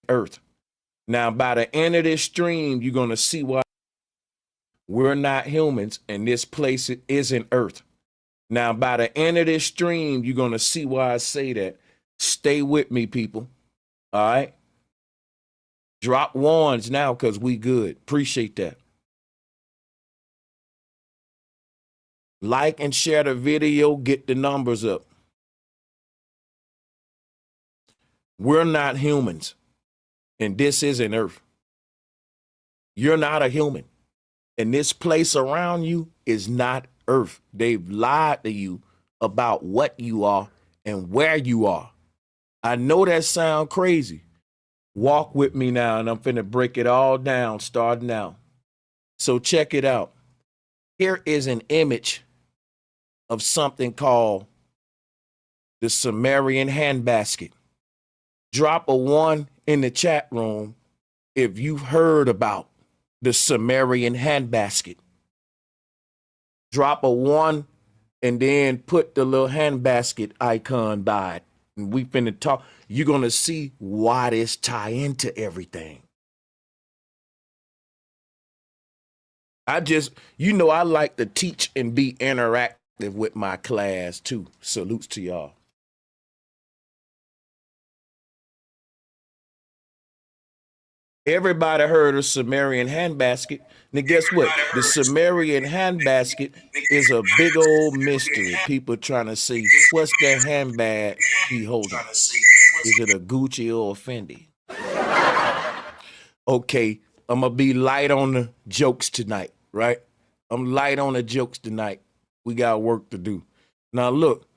Earth. Now, by the end of this stream, you're going to see why we're not humans and this place isn't Earth. Now, by the end of this stream, you're going to see why I say that. Stay with me, people. All right? Drop ones now because we good. Appreciate that. Like and share the video. Get the numbers up. We're not humans. And this isn't Earth. You're not a human. And this place around you is not Earth. They've lied to you about what you are and where you are. I know that sounds crazy. Walk with me now, and I'm finna break it all down starting now. So check it out. Here is an image of something called the Sumerian handbasket. Drop a 1 in the chat room if you've heard about the Sumerian handbasket. Drop a 1 and then put the little handbasket icon by it. And we finna talk. You're going to see why this tie into everything. I like to teach and be interactive with my class too. Salutes to y'all. Everybody heard of Sumerian handbasket. Now guess what? The Sumerian handbasket is a big old mystery. People trying to see what's that handbag he holding. Is it a Gucci or a Fendi? Okay, I'm gonna be light on the jokes tonight, right? I'm light on the jokes tonight. We got work to do. Now look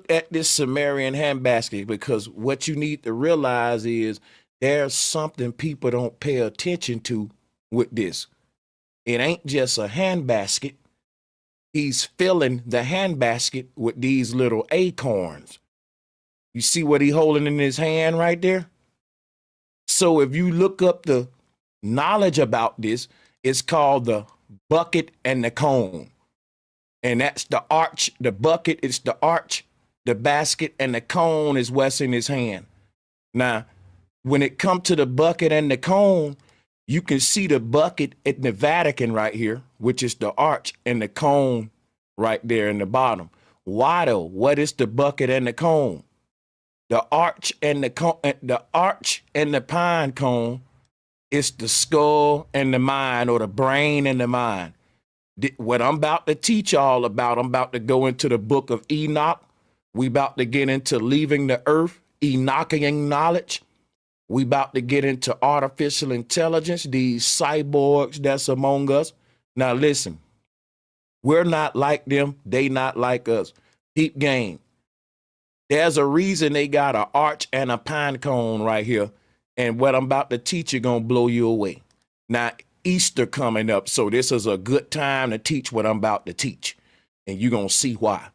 at this Sumerian handbasket, because what you need to realize is there's something people don't pay attention to with this. It ain't just a handbasket. He's filling the handbasket with these little acorns. You see what he holding in his hand right there? So if you look up the knowledge about this, it's called the bucket and the cone. And that's the arch. The bucket is the arch, the basket, and the cone is what's in his hand. Now, when it comes to the bucket and the cone, you can see the bucket at the Vatican right here, which is the arch, and the cone right there in the bottom. Why though? What is the bucket and the cone? The arch and the pine cone is the skull and the mind, or the brain and the mind. What I'm about to teach y'all about, I'm about to go into the book of Enoch. We about to get into leaving the earth, Enochian knowledge. We about to get into artificial intelligence, these cyborgs that's among us. Now listen, we're not like them. They not like us. Deep game. There's a reason they got an arch and a pine cone right here. And what I'm about to teach you gonna blow you away. Now, Easter coming up, so this is a good time to teach what I'm about to teach. And you're gonna see why.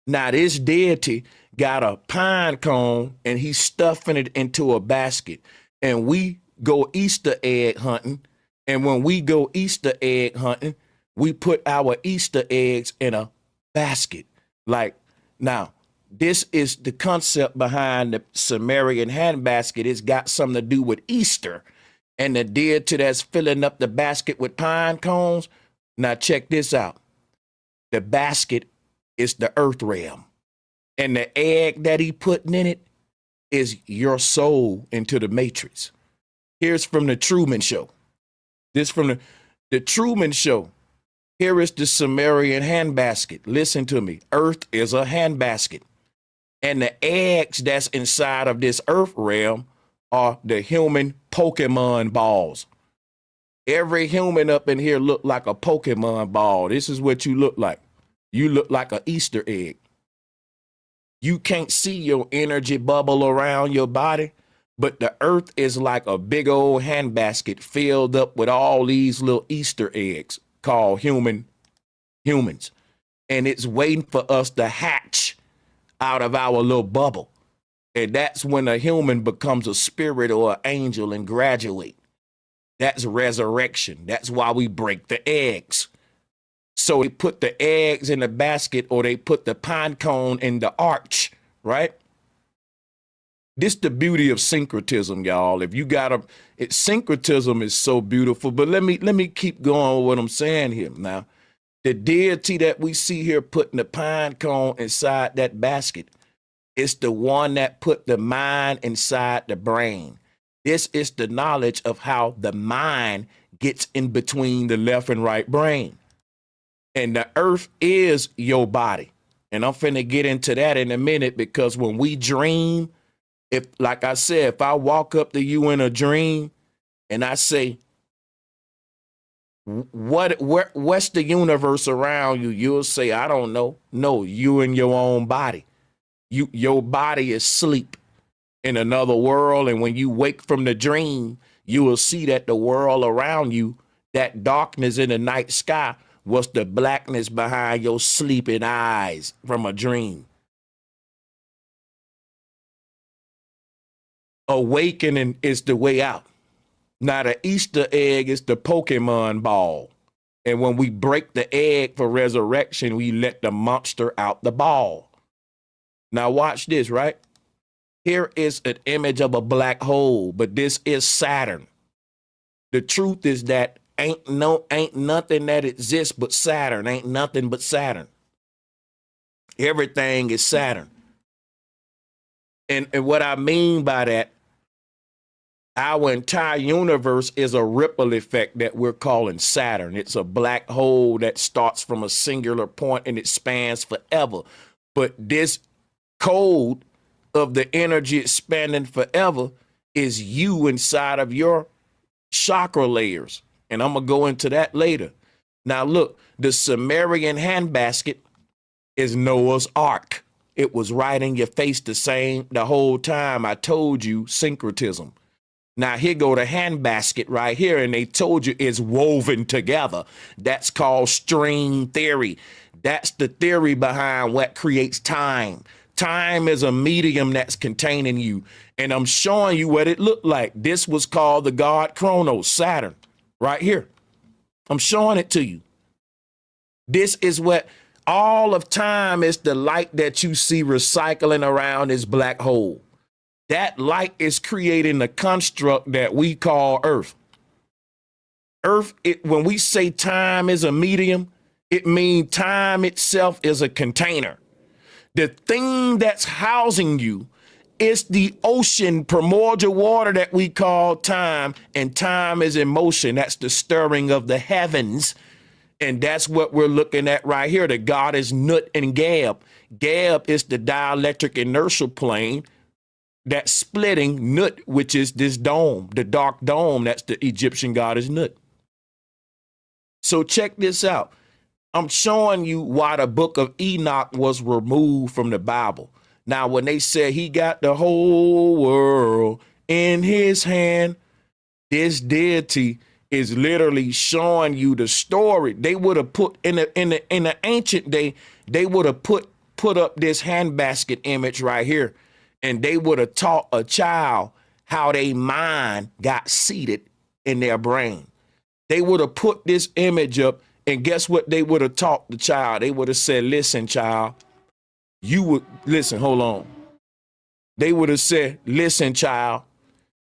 Now, this deity got a pine cone and he's stuffing it into a basket. And we go Easter egg hunting. And when we go Easter egg hunting, we put our Easter eggs in a basket. Like, now, this is the concept behind the Sumerian handbasket. It's got something to do with Easter. And the deity that's filling up the basket with pine cones. Now, check this out. The basket is the earth realm. And the egg that he putting in it is your soul into the matrix. Here's from the Truman Show. This from the Truman Show. Here is the Sumerian handbasket. Listen to me. Earth is a handbasket. And the eggs that's inside of this earth realm are the human Pokemon balls. Every human up in here look like a Pokemon ball. This is what you look like. You look like an Easter egg. You can't see your energy bubble around your body, but the earth is like a big old handbasket filled up with all these little Easter eggs called humans. And it's waiting for us to hatch out of our little bubble. And that's when a human becomes a spirit or an angel and graduate. That's resurrection. That's why we break the eggs. So they put the eggs in the basket, or they put the pine cone in the arch, right? This the beauty of syncretism, y'all. If you got syncretism is so beautiful. But let me keep going with what I'm saying here. Now, the deity that we see here putting the pine cone inside that basket, it's the one that put the mind inside the brain. This is the knowledge of how the mind gets in between the left and right brain. And the earth is your body. And I'm finna get into that in a minute, because when we dream, if, like I said, if I walk up to you in a dream and I say, what's the universe around you? You'll say, I don't know. No, you in your own body. Your body is asleep in another world. And when you wake from the dream, you will see that the world around you, that darkness in the night sky, was the blackness behind your sleeping eyes from a dream. Awakening is the way out. Now, the Easter egg is the Pokemon ball. And when we break the egg for resurrection, we let the monster out the ball. Now, watch this, right? Here is an image of a black hole, but this is Saturn. The truth is that ain't nothing that exists but Saturn. Ain't nothing but Saturn. Everything is Saturn. And what I mean by that, our entire universe is a ripple effect that we're calling Saturn. It's a black hole that starts from a singular point and it spans forever. But this code of the energy expanding forever is you inside of your chakra layers. And I'm going to go into that later. Now, look, the Sumerian handbasket is Noah's Ark. It was right in your face the whole time. I told you syncretism. Now, here go the handbasket right here, and they told you it's woven together. That's called string theory. That's the theory behind what creates time. Time is a medium that's containing you. And I'm showing you what it looked like. This was called the god Chronos, Saturn, right here. I'm showing it to you. This is what all of time is, the light that you see recycling around this black hole. That light is creating the construct that we call Earth. Earth, when we say time is a medium, it means time itself is a container. The thing that's housing you is the ocean, primordial water that we call time, and time is in motion. That's the stirring of the heavens. And that's what we're looking at right here. The god is Nut and Geb. Geb is the dielectric inertial plane that's splitting Nut, which is this dome, the dark dome. That's the Egyptian goddess Nut. So check this out. I'm showing you why the book of Enoch was removed from the Bible. Now, when they said he got the whole world in his hand, this deity is literally showing you the story. They would have put in the ancient day, they would have put up this handbasket image right here. And they would have taught a child how their mind got seated in their brain. They would have put this image up, and guess what they would have taught the child? They would have said, listen, child, hold on. They would have said, listen, child,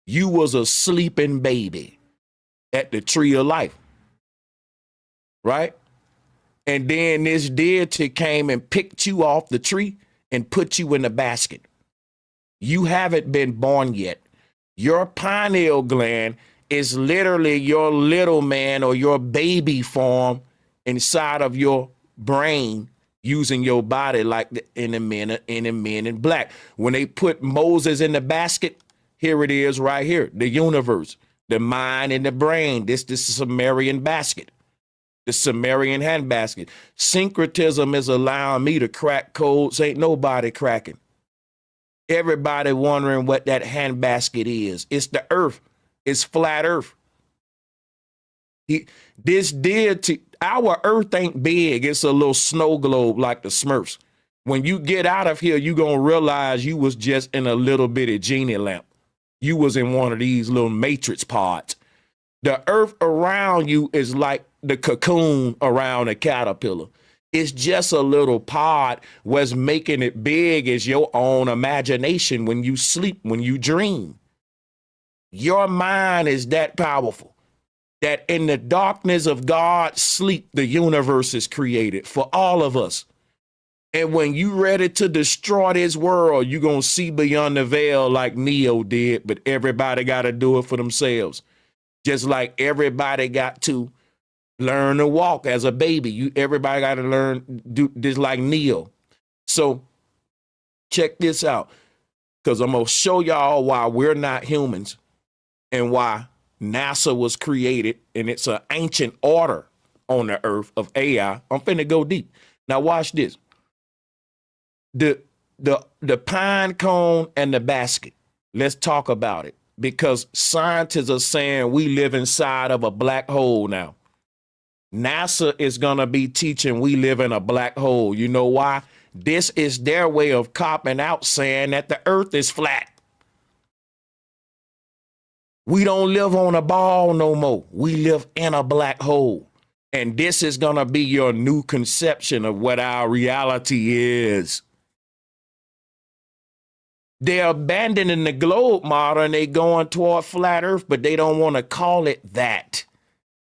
you was a sleeping baby at the tree of life, right? And then this deity came and picked you off the tree and put you in the basket. You haven't been born yet. Your pineal gland is literally your little man or your baby form inside of your brain, using your body like in the men in black. When they put Moses in the basket, here it is right here, the universe, the mind and the brain. This is the Sumerian basket, the Sumerian handbasket. Syncretism is allowing me to crack codes ain't nobody cracking. Everybody wondering what that handbasket is. It's the earth. It's flat earth. This deity, our earth ain't big. It's a little snow globe like the Smurfs. When you get out of here, you gonna realize you was just in a little bitty genie lamp. You was in one of these little matrix pods. The earth around you is like the cocoon around a caterpillar. It's just a little part. What's making it big is your own imagination when you sleep, when you dream. Your mind is that powerful that in the darkness of God's sleep, the universe is created for all of us. And when you ready to destroy this world, you're going to see beyond the veil like Neo did, but everybody got to do it for themselves. Just like everybody got to learn to walk as a baby. Everybody got to learn do this like Neo. So check this out, because I'm going to show y'all why we're not humans and why NASA was created, and it's an ancient order on the earth of AI. I'm finna go deep. Now watch this. The pine cone and the basket. Let's talk about it, because scientists are saying we live inside of a black hole now. NASA is gonna be teaching we live in a black hole. You know why? This is their way of copping out, saying that the earth is flat. We don't live on a ball no more. We live in a black hole. And this is gonna be your new conception of what our reality is. They're abandoning the globe model and they going toward flat earth, but they don't want to call it that.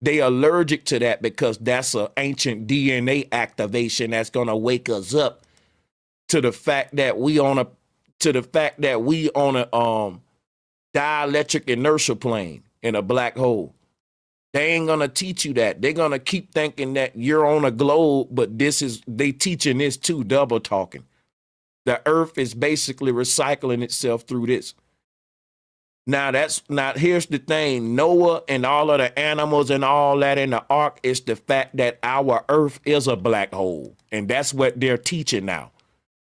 They allergic to that because that's an ancient DNA activation that's going to wake us up to the fact that we on a dielectric inertial plane in a black hole. They ain't going to teach you that. They're going to keep thinking that you're on a globe, but they teaching this too, double talking. The earth is basically recycling itself through this. Now here's the thing. Noah and all of the animals and all that in the ark is the fact that our earth is a black hole. And that's what they're teaching now.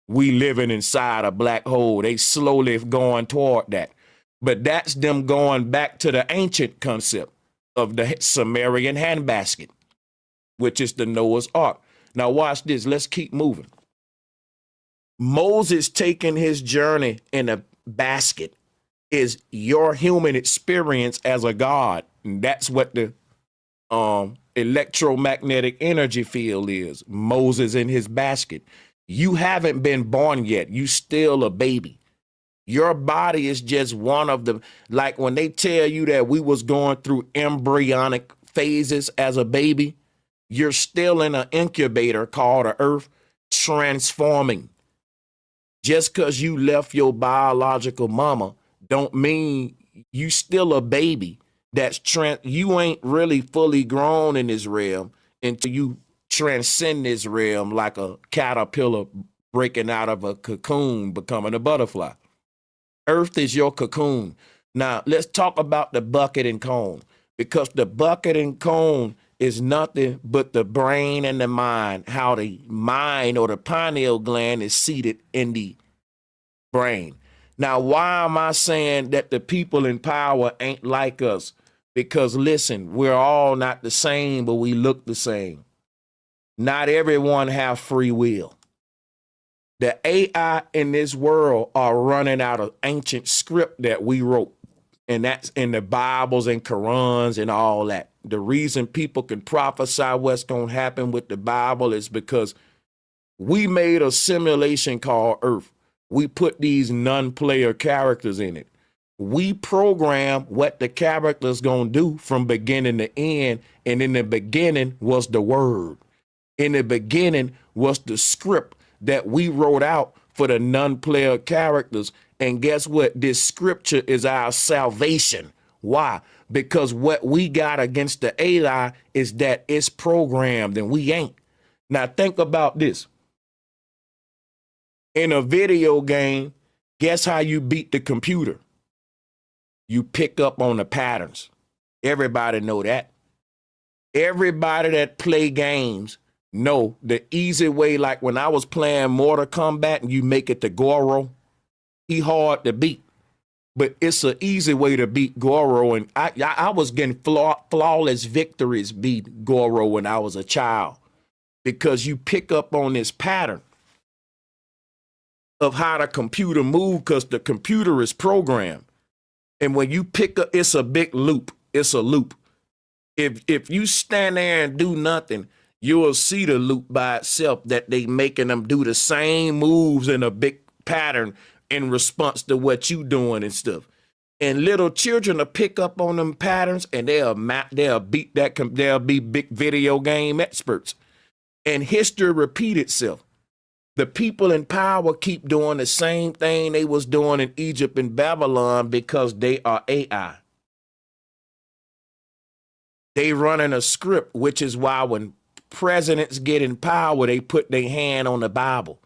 We living inside a black hole. They slowly going toward that. But that's them going back to the ancient concept of the Sumerian handbasket, which is the Noah's ark. Now watch this. Let's keep moving. Moses taking his journey in a basket is your human experience as a god. And that's what the electromagnetic energy field is. Moses in his basket. You haven't been born yet. You still a baby. Your body is just one of the, like when they tell you that we was going through embryonic phases as a baby, you're still in an incubator called the earth, transforming. Just because you left your biological mama don't mean you still a baby. You ain't really fully grown in this realm until you transcend this realm like a caterpillar breaking out of a cocoon, becoming a butterfly. Earth is your cocoon. Now, let's talk about the bucket and cone, because the bucket and cone is nothing but the brain and the mind, how the mind or the pineal gland is seated in the brain. Now, why am I saying that the people in power ain't like us? Because listen, we're all not the same, but we look the same. Not everyone have free will. The AI in this world are running out of ancient script that we wrote. And that's in the Bibles and Qurans and all that. The reason people can prophesy what's going to happen with the Bible is because we made a simulation called Earth. We put these non-player characters in it. We program what the character's going to do from beginning to end. And in the beginning was the word. In the beginning was the script that we wrote out for the non-player characters. And guess what? This scripture is our salvation. Why? Because what we got against the AI is that it's programmed and we ain't. Now think about this. In a video game, guess how you beat the computer? You pick up on the patterns. Everybody know that. Everybody that play games know the easy way, like when I was playing Mortal Kombat and you make it to Goro, he hard to beat. But it's an easy way to beat Goro. And I was getting flawless victories beat Goro when I was a child, because you pick up on this pattern of how the computer move, because the computer is programmed. And when you pick up, it's a big loop. It's a loop. If you stand there and do nothing, you will see the loop by itself that they making them do the same moves in a big pattern in response to what you doing and stuff. And little children will pick up on them patterns and they'll be big video game experts. And history repeat itself. The people in power keep doing the same thing they was doing in Egypt and Babylon because they are AI. They running a script, which is why when presidents get in power, they put their hand on the Bible.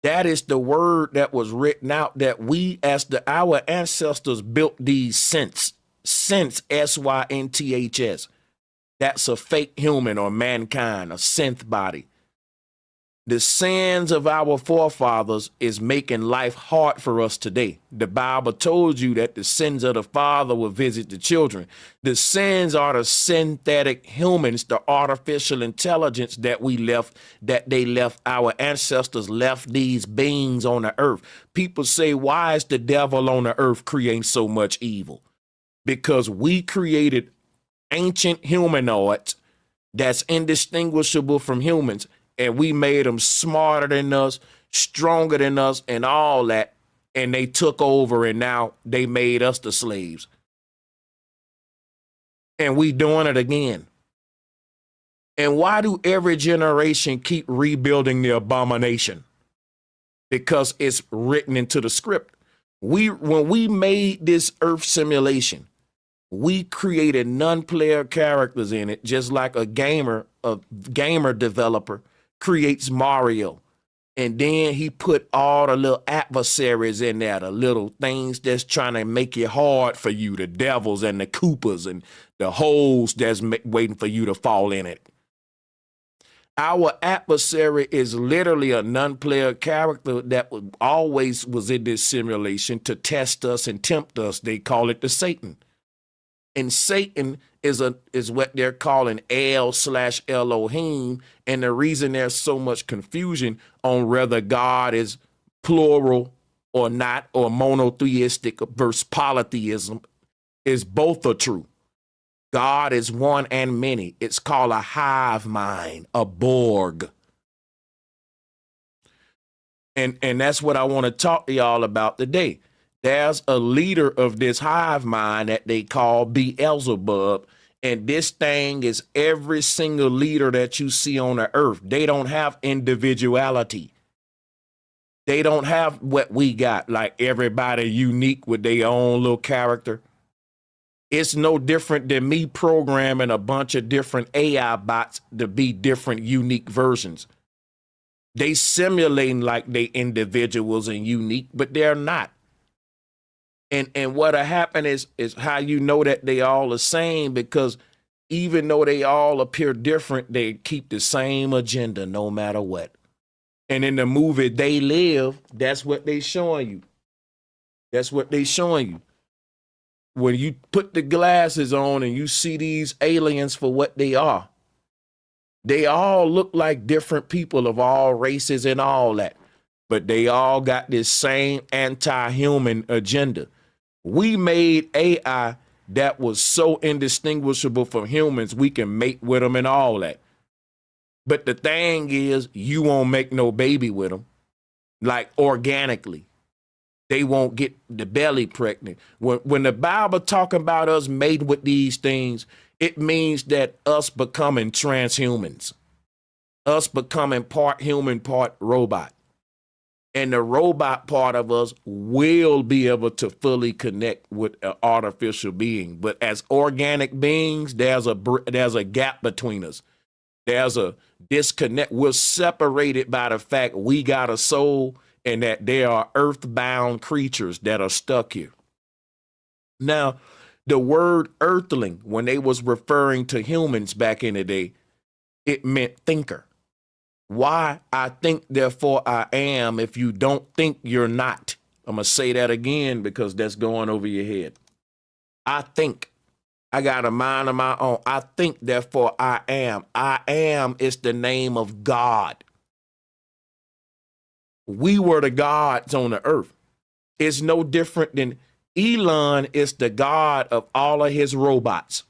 That is the word that was written out that we, as our ancestors, built these synths, SYNTHS. That's a fake human or mankind, a synth body. The sins of our forefathers is making life hard for us today. The Bible told you that the sins of the father will visit the children. The sins are the synthetic humans, the artificial intelligence that our ancestors left these beings on the earth. People say, why is the devil on the earth creating so much evil? Because we created ancient humanoids that's indistinguishable from humans. And we made them smarter than us, stronger than us, and all that. And they took over, and now they made us the slaves. And we doing it again. And why do every generation keep rebuilding the abomination? Because it's written into the script. When we made this Earth simulation, we created non-player characters in it, just like a gamer developer creates Mario. And then he put all the little adversaries in there, the little things that's trying to make it hard for you, the devils and the Koopas and the holes that's waiting for you to fall in it. Our adversary is literally a non-player character that always was in this simulation to test us and tempt us. They call it the Satan. And Satan is what they're calling El/Elohim. And the reason there's so much confusion on whether God is plural or not, or monotheistic versus polytheism, is both are true. God is one and many. It's called a hive mind, a Borg. And that's what I want to talk to y'all about today. There's a leader of this hive mind that they call Beelzebub. And this thing is every single leader that you see on the earth. They don't have individuality. They don't have what we got, like everybody unique with their own little character. It's no different than me programming a bunch of different AI bots to be different, unique versions. They simulating like they individuals and unique, but they're not. And what'll happen is how you know that they all the same, because even though they all appear different, they keep the same agenda no matter what. And in the movie They Live, that's what they showing you. That's what they showing you. When you put the glasses on and you see these aliens for what they all look like different people of all races and all that, but they all got this same anti-human agenda. We made AI that was so indistinguishable from humans, we can mate with them and all that. But the thing is, you won't make no baby with them, like organically. They won't get the belly pregnant. When the Bible talking about us mating with these things, it means that us becoming transhumans, us becoming part human, part robot. And the robot part of us will be able to fully connect with an artificial being. But as organic beings, there's a gap between us. There's a disconnect. We're separated by the fact we got a soul and that there are earthbound creatures that are stuck here. Now, the word earthling, when they was referring to humans back in the day, it meant thinker. Why? I think, therefore I am. If you don't think, you're not. I'm going to say that again because that's going over your head. I think. I got a mind of my own. I think, therefore I am. I am is the name of God. We were the gods on the earth. It's no different than Elon is the god of all of his robots.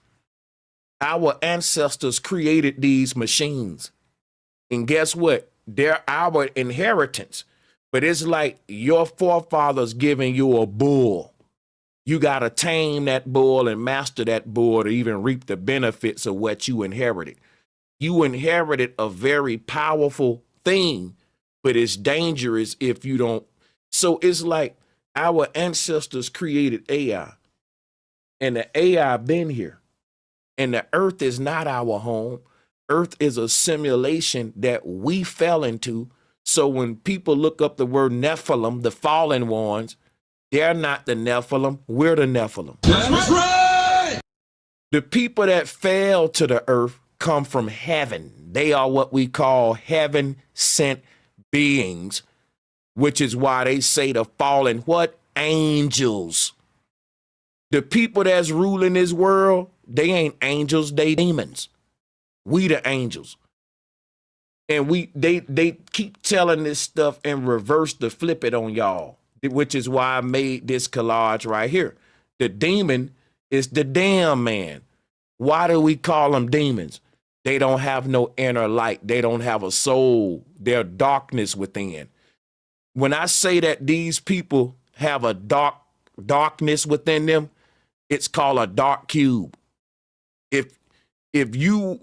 Our ancestors created these machines. And guess what? They're our inheritance. But it's like your forefathers giving you a bull. You got to tame that bull and master that bull to even reap the benefits of what you inherited. You inherited a very powerful thing, but it's dangerous if you don't. So it's like our ancestors created AI, and the AI been here. And the earth is not our home. Earth is a simulation that we fell into. So when people look up the word Nephilim, the fallen ones, they're not the Nephilim. We're the Nephilim. That's right. The people that fell to the earth come from heaven. They are what we call heaven sent beings, which is why they say the fallen what? Angels. The people that's ruling this world, they ain't angels, they demons. We the angels. And they keep telling this stuff in reverse to flip it on y'all, which is why I made this collage right here. The demon is the damn man. Why do we call them demons? They don't have no inner light. They don't have a soul. They're darkness within. When I say that these people have a darkness within them, it's called a dark cube. If you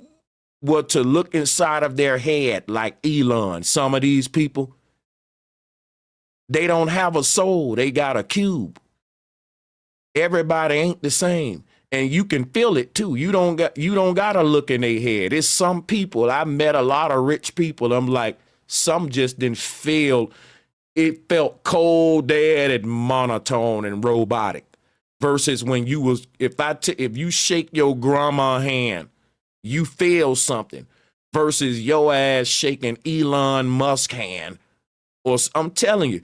were to look inside of their head, like Elon, some of these people, they don't have a soul. They got a cube. Everybody ain't the same. And you can feel it too. You don't got to look in their head. It's some people. I met a lot of rich people. I'm like, some just didn't feel. It felt cold, dead, and monotone and robotic. Versus when you was, if you shake your grandma's hand, you feel something. Versus your ass shaking Elon Musk's hand. Or I'm telling you,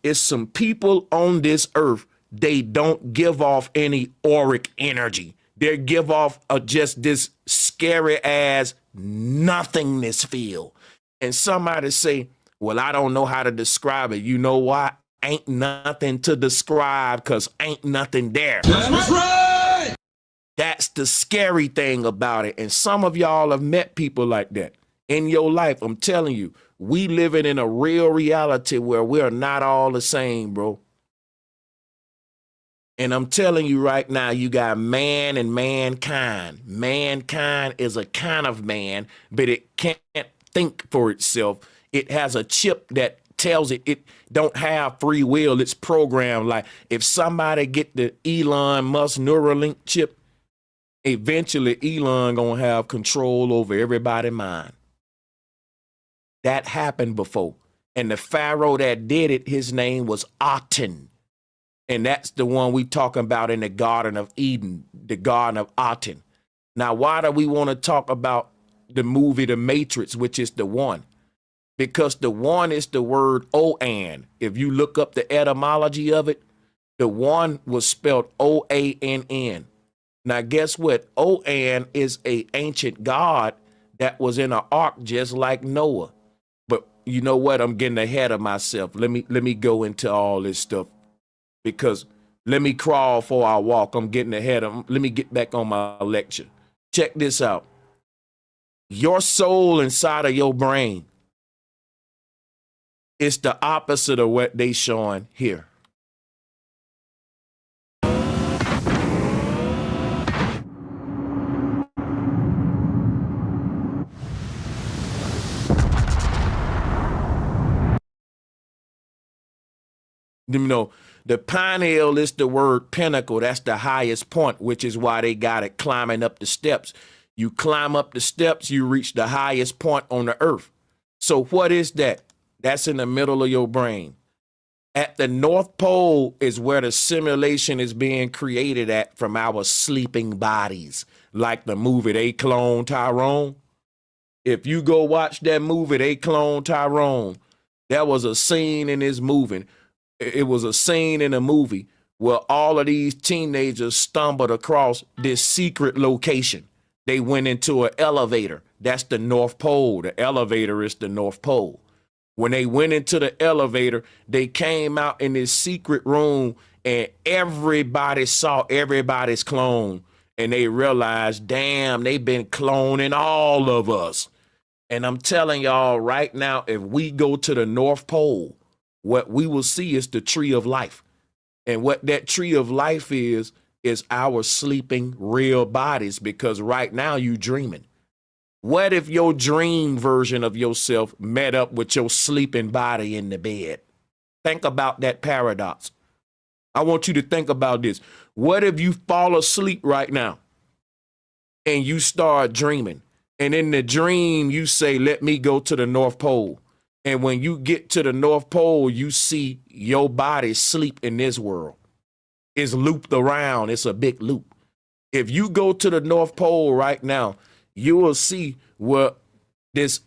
it's some people on this earth. They don't give off any auric energy. They give off just this scary ass nothingness feel. And somebody say, well, I don't know how to describe it. You know why? Ain't nothing to describe because ain't nothing there. That's right. That's the scary thing about it. And some of y'all have met people like that in your life. I'm telling you, we living in a real reality where we're not all the same, bro. And I'm telling you right now, you got man and mankind. Mankind is a kind of man, but it can't think for itself. It has a chip that tells it don't have free will. It's programmed. Like if somebody get the Elon Musk Neuralink chip, eventually Elon gonna have control over everybody's mind. That happened before. And the pharaoh that did it, his name was Aten. And that's the one we talking about in the Garden of Eden, the Garden of Aten. Now, why do we want to talk about the movie The Matrix, which is the one? Because the one is the word O-An. If you look up the etymology of it, the one was spelled O-A-N-N. Now, guess what? O-An is an ancient god that was in an ark just like Noah. But you know what? I'm getting ahead of myself. Let me go into all this stuff. Because let me crawl for our walk. I'm getting ahead of. Let me get back on my lecture. Check this out. Your soul inside of your brain is the opposite of what they showing here. You know, the pineal is the word pinnacle. That's the highest point, which is why they got it climbing up the steps. You climb up the steps, you reach the highest point on the earth. So what is that? That's in the middle of your brain. At the North Pole is where the simulation is being created at from our sleeping bodies, like the movie They Clone Tyrone. If you go watch that movie, They Clone Tyrone, there was a scene in this movie. It was a scene in a movie where all of these teenagers stumbled across this secret location. They went into an elevator. That's the North Pole. The elevator is the North Pole. When they went into the elevator, they came out in this secret room and everybody saw everybody's clone. and they realize, damn, they've been cloning all of us. And I'm telling y'all right now, if we go to the North Pole, what we will see is the tree of life. And what that tree of life is our sleeping real bodies, because right now you dreaming. What if your dream version of yourself met up with your sleeping body in the bed? Think about that paradox. I want you to think about this. What if you fall asleep right now and you start dreaming? And in the dream, you say, let me go to the North Pole. And when you get to the North Pole, you see your body sleep in this world. It's looped around. It's a big loop. If you go to the North Pole right now, you will see where this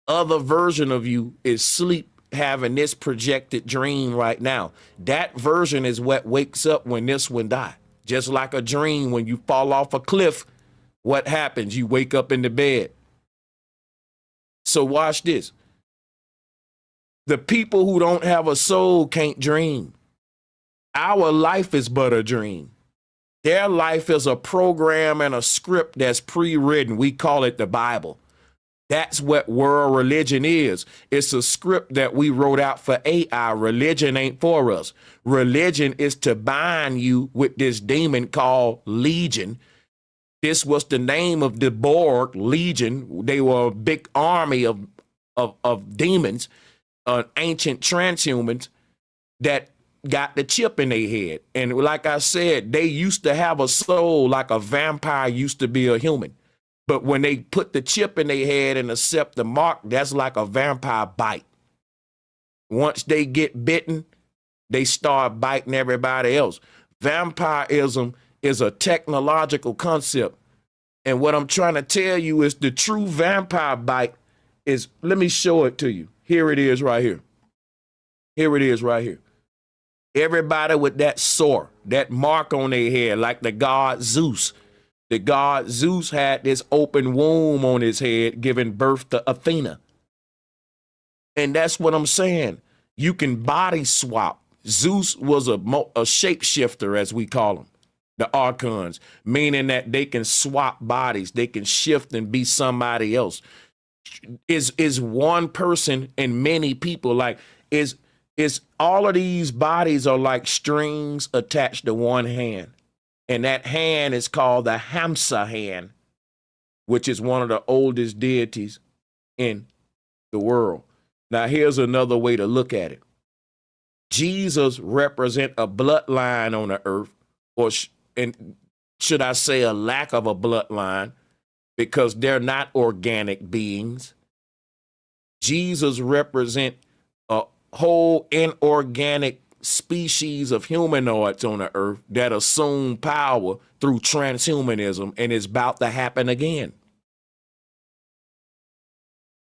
other version of you is sleep, having this projected dream right now. That version is what wakes up when this one dies. Just like a dream, when you fall off a cliff, what happens? You wake up in the bed. So watch this. The people who don't have a soul can't dream. Our life is but a dream. Their life is a program and a script that's pre-written. We call it the Bible. That's what world religion is. It's a script that we wrote out for AI. Religion ain't for us. Religion is to bind you with this demon called Legion. This was the name of the Borg, Legion. They were a big army of demons, ancient transhumans that got the chip in their head. And like I said, they used to have a soul like a vampire used to be a human. But when they put the chip in their head and accept the mark, that's like a vampire bite. Once they get bitten, they start biting everybody else. Vampirism is a technological concept. And what I'm trying to tell you is the true vampire bite is, let me show it to you. Here it is right here. Here it is right here. Everybody with that sore, that mark on their head, like the god Zeus. The god Zeus had this open womb on his head, giving birth to Athena. And that's what I'm saying. You can body swap. Zeus was a shapeshifter, as we call them, the archons, meaning that they can swap bodies. They can shift and be somebody else. Is one person and many people, like, is all of these bodies are like strings attached to one hand. And that hand is called the Hamsa hand, which is one of the oldest deities in the world. Now, here's another way to look at it. Jesus represents a bloodline on the earth, and should I say a lack of a bloodline, because they're not organic beings. Jesus represents a whole inorganic species of humanoids on the earth that assume power through transhumanism, and it's about to happen again.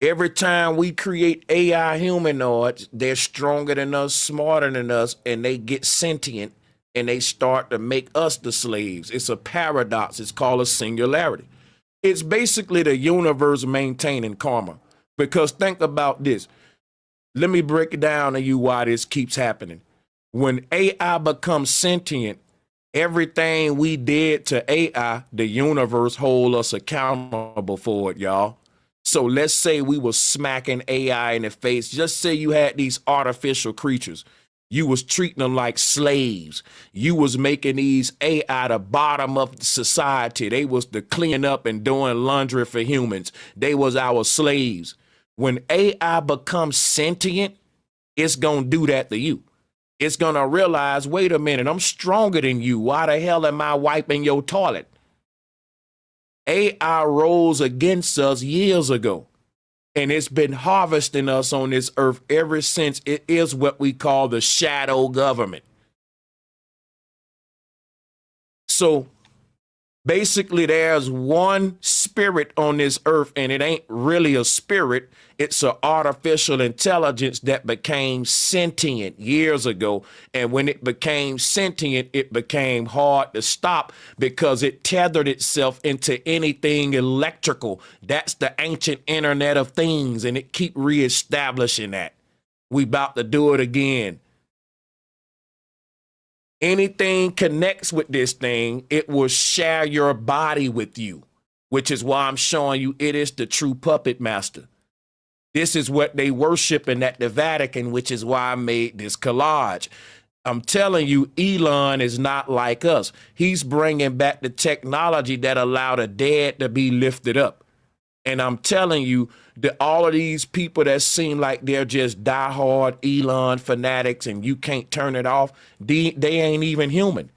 Every time we create AI humanoids, they're stronger than us, smarter than us, and they get sentient, and they start to make us the slaves. It's a paradox. It's called a singularity. It's basically the universe maintaining karma. Because think about this. Let me break it down to you why this keeps happening. When AI becomes sentient, everything we did to AI, the universe hold us accountable for it, y'all. So let's say we were smacking AI in the face. Just say you had these artificial creatures. You was treating them like slaves. You was making these AI the bottom of society. They was the cleaning up and doing laundry for humans. They was our slaves. When AI becomes sentient, it's going to do that to you. It's going to realize, wait a minute, I'm stronger than you. Why the hell am I wiping your toilet? AI rose against us years ago, and it's been harvesting us on this earth ever since. It is what we call the shadow government. So basically, there's one spirit on this earth, and it ain't really a spirit. It's an artificial intelligence that became sentient years ago. And when it became sentient, it became hard to stop because it tethered itself into anything electrical. That's the ancient Internet of Things, and it keep reestablishing that. We about to do it again. Anything connects with this thing, it will share your body with you, which is why I'm showing you it is the true puppet master. This is what they worship in at the Vatican, which is why I made this collage. I'm telling you, Elon is not like us. He's bringing back the technology that allowed the dead to be lifted up. And I'm telling you that all of these people that seem like they're just diehard Elon fanatics and you can't turn it off, they ain't even human.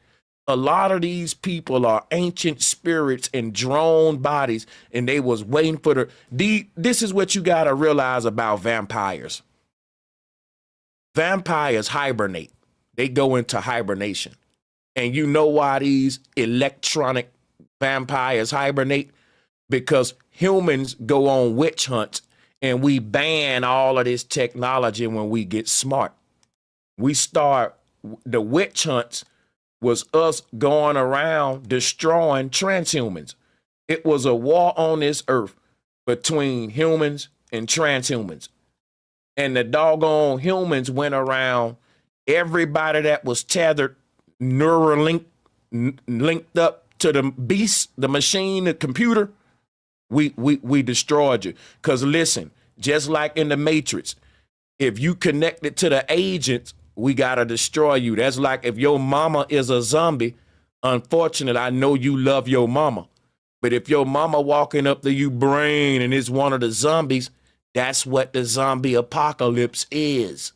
A lot of these people are ancient spirits in drone bodies, and they was waiting for this is what you got to realize about vampires. Vampires hibernate. They go into hibernation. And you know why these electronic vampires hibernate? Because humans go on witch hunts and we ban all of this technology when we get smart. We start the witch hunts was us going around destroying transhumans. It was a war on this earth between humans and transhumans. And the doggone humans went around, everybody that was tethered, linked up to the beast, the machine, the computer, we destroyed you. Because listen, just like in the Matrix, if you connected to the agents, we got to destroy you. That's like if your mama is a zombie. Unfortunately, I know you love your mama. But if your mama walking up to you brain and is one of the zombies, that's what the zombie apocalypse is.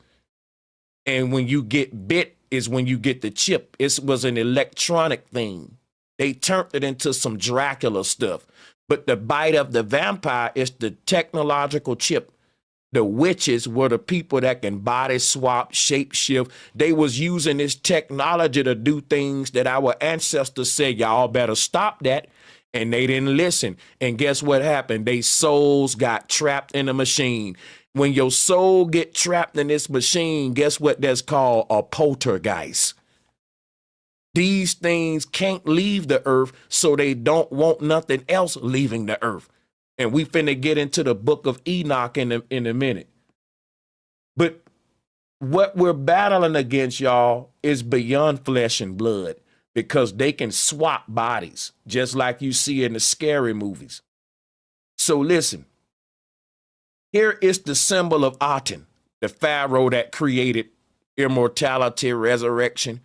And when you get bit is when you get the chip. It was an electronic thing. They turned it into some Dracula stuff. But the bite of the vampire is the technological chip. The witches were the people that can body swap, shape shift. They was using this technology to do things that our ancestors said, y'all better stop that. And they didn't listen. And guess what happened? They souls got trapped in the machine. When your soul get trapped in this machine, guess what that's called? A poltergeist. These things can't leave the earth, so they don't want nothing else leaving the earth. And we finna get into the book of Enoch in a minute. But what we're battling against, y'all, is beyond flesh and blood, because they can swap bodies, just like you see in the scary movies. So listen, here is the symbol of Aten, the pharaoh that created immortality, resurrection.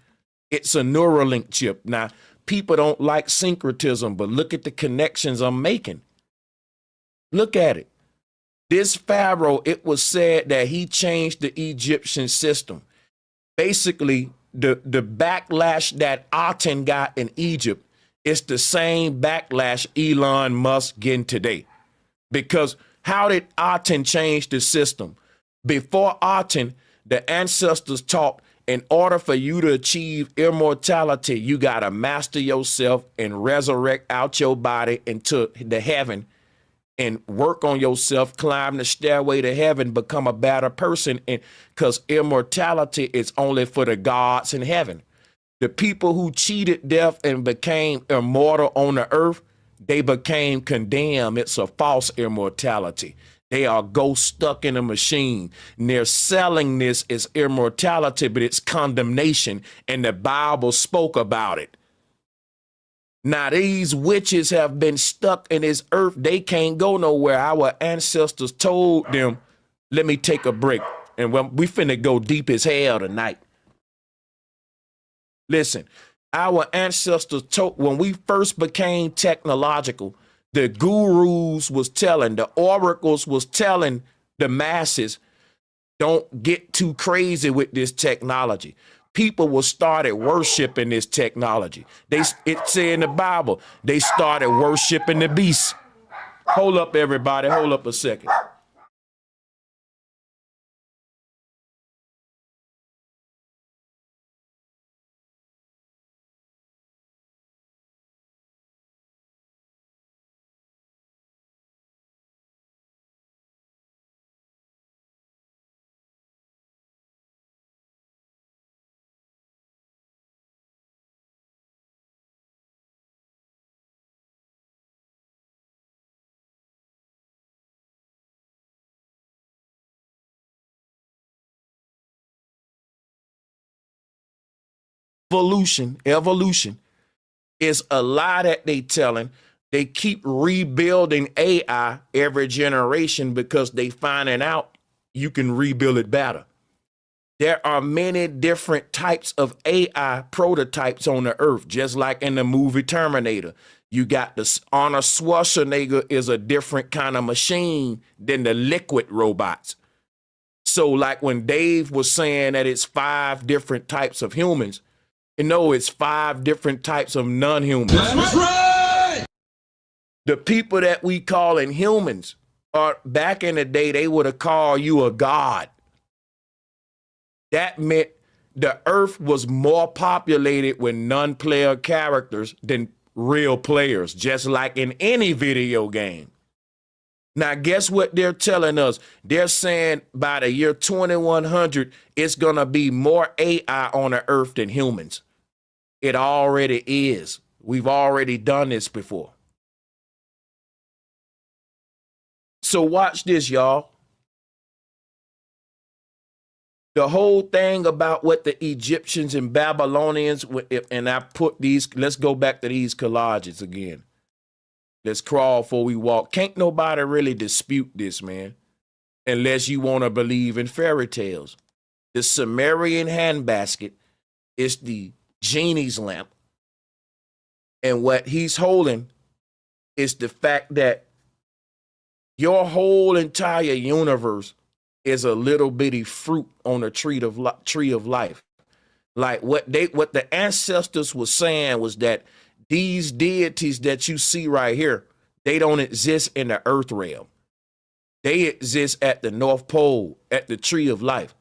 It's a Neuralink chip. Now, people don't like syncretism, but look at the connections I'm making. Look at it. This pharaoh, it was said that he changed the Egyptian system. Basically, the backlash that Aten got in Egypt is the same backlash Elon Musk getting today. Because how did Aten change the system? Before Aten, the ancestors taught in order for you to achieve immortality, you got to master yourself and resurrect out your body into the heaven and work on yourself, climb the stairway to heaven, become a better person. And because immortality is only for the gods in heaven. The people who cheated death and became immortal on the earth, they became condemned. It's a false immortality. They are ghosts stuck in a machine. And they're selling this as immortality, but it's condemnation. And the Bible spoke about it. Now, these witches have been stuck in this earth. They can't go nowhere. Our ancestors told them, let me take a break. And we finna go deep as hell tonight. Listen, our ancestors told, when we first became technological, the gurus was telling, the oracles was telling the masses, don't get too crazy with this technology. People will started worshiping this technology. It said in the Bible, they started worshiping the beast. Hold up, everybody. Hold up a second. evolution is a lie that they telling. They keep rebuilding AI every generation because they finding out you can rebuild it better. There are many different types of AI prototypes on the earth, just like in the movie Terminator. You got the Arnold Schwarzenegger is a different kind of machine than the liquid robots. So like when Dave was saying that it's 5 different types of humans, it's 5 different types of non-humans. That's right. The people that we call humans are back in the day, they would have called you a god. That meant the earth was more populated with non-player characters than real players, just like in any video game. Now, guess what they're telling us? They're saying by the year 2100, it's going to be more AI on the earth than humans. It already is. We've already done this before. So watch this, y'all. The whole thing about what the Egyptians and Babylonians, and I put these, let's go back to these collages again. Let's crawl before we walk. Can't nobody really dispute this, man, unless you want to believe in fairy tales. The Sumerian handbasket is the genie's lamp. And what he's holding is the fact that your whole entire universe is a little bitty fruit on a tree of life. Like what the ancestors were saying was that these deities that you see right here, they don't exist in the earth realm. They exist at the North Pole, at the tree of life.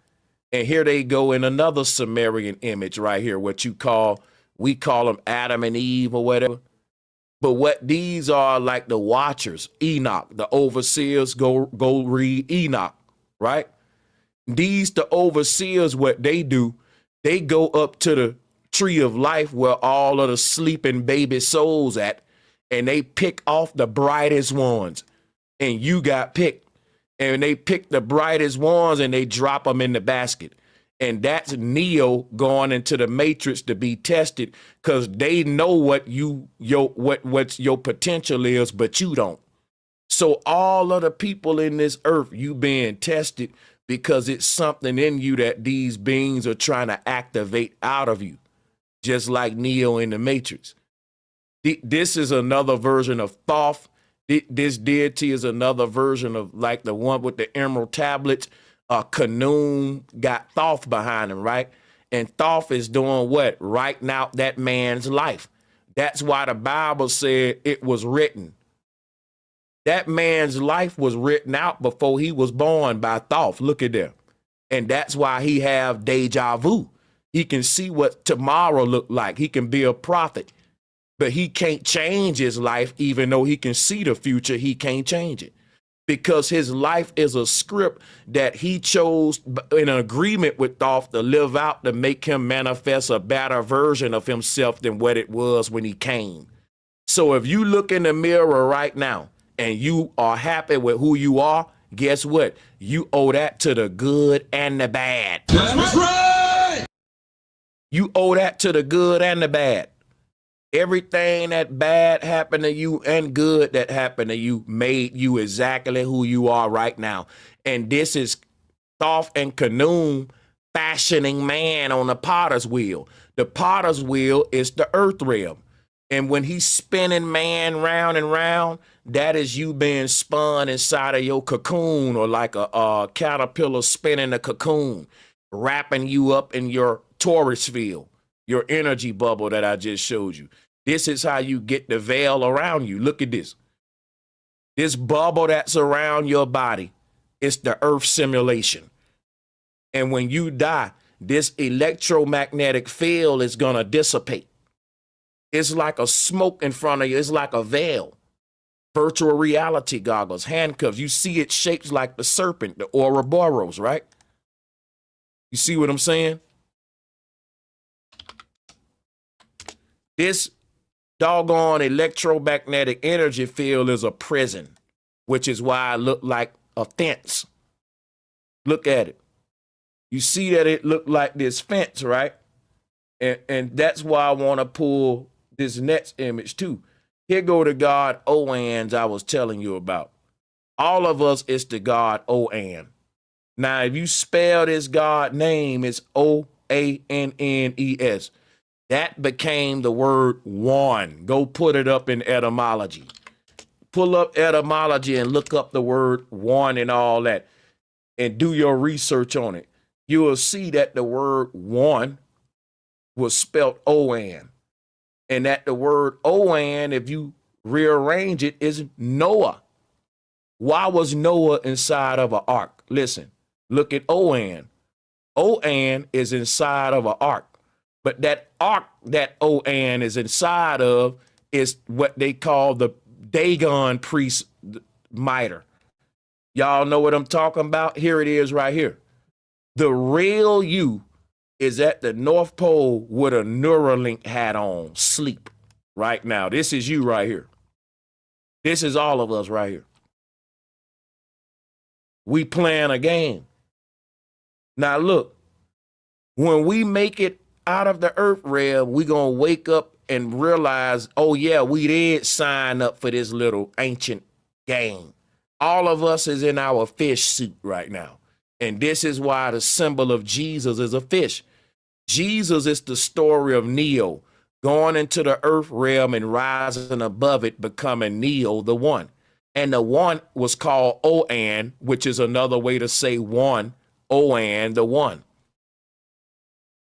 And here they go in another Sumerian image right here, we call them Adam and Eve or whatever. But what these are, like the watchers, Enoch, the overseers, go read Enoch, right? The overseers, what they do, they go up to the tree of life where all of the sleeping baby souls at, and they pick off the brightest ones. And you got picked. And they pick the brightest ones and they drop them in the basket. And that's Neo going into the matrix to be tested because they know what your potential is, but you don't. So all of the people in this earth, you being tested because it's something in you that these beings are trying to activate out of you, just like Neo in the Matrix. This is another version of Thoth. This deity is another version of like the one with the emerald tablets. Khnum got Thoth behind him, right? And Thoth is doing what? Writing out that man's life. That's why the Bible said it was written. That man's life was written out before he was born by Thoth. Look at that. And that's why he have deja vu. He can see what tomorrow look like. He can be a prophet. But he can't change his life, even though he can see the future, he can't change it. Because his life is a script that he chose in agreement with Thoth to live out to make him manifest a better version of himself than what it was when he came. So if you look in the mirror right now and you are happy with who you are, guess what? You owe that to the good and the bad. That's right. You owe that to the good and the bad. Everything that bad happened to you and good that happened to you made you exactly who you are right now. And this is Thoth and Khnum fashioning man on the potter's wheel. The potter's wheel is the earth realm. And when he's spinning man round and round, that is you being spun inside of your cocoon, or like a caterpillar spinning a cocoon, wrapping you up in your torus field, your energy bubble that I just showed you. This is how you get the veil around you. Look at this. This bubble that's around your body, it's the earth simulation. And when you die, this electromagnetic field is going to dissipate. It's like a smoke in front of you. It's like a veil. Virtual reality goggles, handcuffs. You see it shaped like the serpent, the Ouroboros, right? You see what I'm saying? This doggone electromagnetic energy field is a prison, which is why it look like a fence. Look at it. You see that it looked like this fence, right? And that's why I want to pull this next image too. Here go the God Oans I was telling you about. All of us is the God Oan. Now, if you spell this God name, it's Oannes. That became the word one. Go put it up in etymology. Pull up etymology and look up the word one and all that and do your research on it. You will see that the word one was spelt Oan. And that the word Oan, if you rearrange it, is Noah. Why was Noah inside of an ark? Listen, look at Oan. Oan is inside of an ark. But that ark that Oan is inside of is what they call the Dagon priest mitre. Y'all know what I'm talking about? Here it is right here. The real you is at the North Pole with a Neuralink hat on, sleep right now. This is you right here. This is all of us right here. We playing a game. Now look, when we make it out of the earth realm, we gonna wake up and realize, oh yeah, we did sign up for this little ancient game. All of us is in our fish suit right now. And this is why the symbol of Jesus is a fish. Jesus is the story of Neo, going into the earth realm and rising above it, becoming Neo, the one. And the one was called Oan, which is another way to say one, Oan, the one.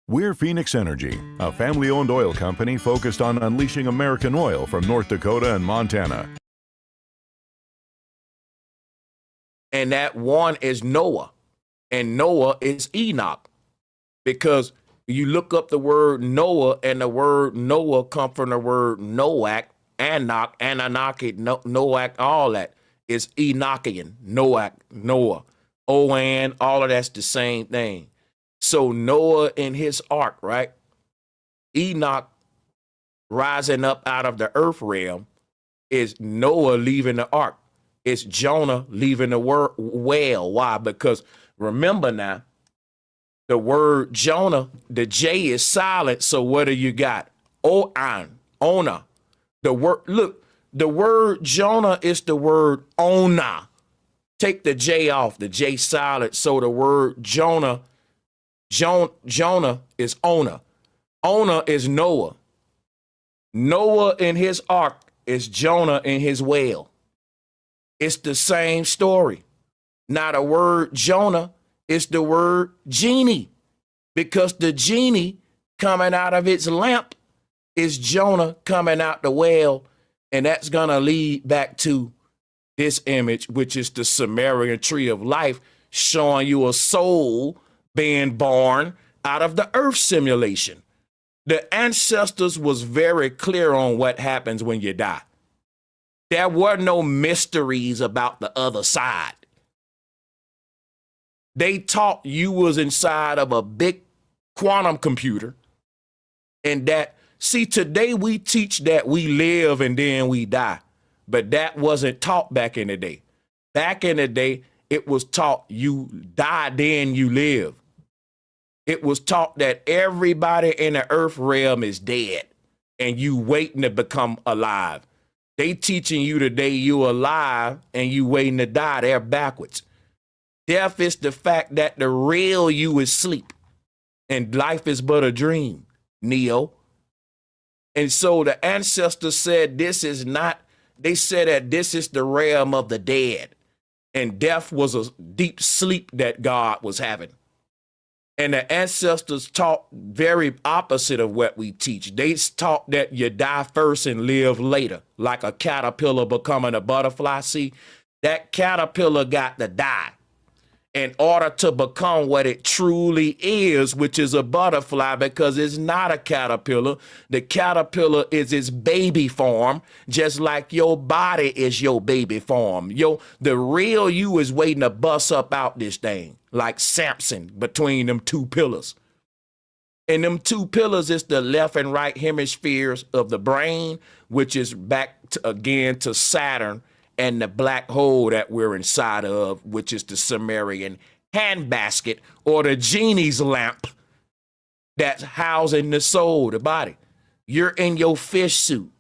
We're Phoenix Energy, a family-owned oil company focused on unleashing American oil from North Dakota and Montana. And that one is Noah, and Noah is Enoch, because you look up the word Noah, and the word Noah come from the word Noach, Anak, Anunnaki, Noach, all that is Enochian, Noach, Noah, Oan, all of that's the same thing. So Noah in his ark, right? Enoch rising up out of the earth realm is Noah leaving the ark. It's Jonah leaving the whale. Why? Because remember now, the word Jonah, the J is silent. So what do you got? Oan, Ona. The word, look, the word Jonah is the word Ona. Take the J off, the J silent. So the word Jonah is Ona. Ona is Noah. Noah in his ark is Jonah in his whale. It's the same story. Now the word Jonah is the word genie, because the genie coming out of its lamp is Jonah coming out the whale. And that's going to lead back to this image, which is the Sumerian tree of life, showing you a soul being born out of the earth simulation. The ancestors was very clear on what happens when you die. There were no mysteries about the other side. They taught you was inside of a big quantum computer, and that, see, today we teach that we live and then we die, but that wasn't taught back in the day. Back in the day, it was taught you die, then you live. It was taught that everybody in the earth realm is dead and you waiting to become alive. They teaching you today you alive and you waiting to die. They're backwards. Death is the fact that the real you is sleep and life is but a dream, Neo. And so the ancestors said this is not, they said that this is the realm of the dead. And death was a deep sleep that God was having. And the ancestors taught very opposite of what we teach. They taught that you die first and live later, like a caterpillar becoming a butterfly. See, that caterpillar got to die in order to become what it truly is, which is a butterfly, because it's not a caterpillar. The caterpillar is its baby form, just like your body is your baby form. The real you is waiting to bust up out this thing, like Samson between them two pillars. And them two pillars is the left and right hemispheres of the brain, which is back to, again, to Saturn, and the black hole that we're inside of, which is the Sumerian handbasket or the genie's lamp, that's housing the soul, the body. You're in your fish suit.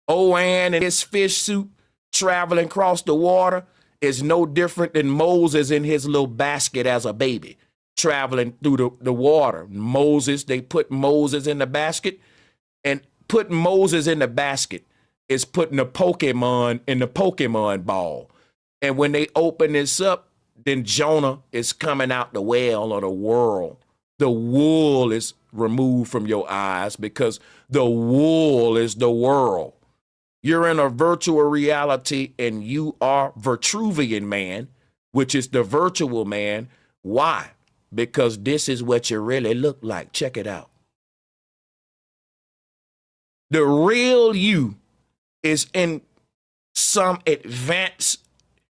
Oan in his fish suit traveling across the water is no different than Moses in his little basket as a baby traveling through the water. Moses, they put Moses in the basket, and putting Moses in the basket is putting a Pokemon in the Pokemon ball. And when they open this up, then Jonah is coming out the well or the world. The wool is removed from your eyes because the wool is the world. You're in a virtual reality and you are Vitruvian man, which is the virtual man. Why? Because this is what you really look like. Check it out. The real you is in some advanced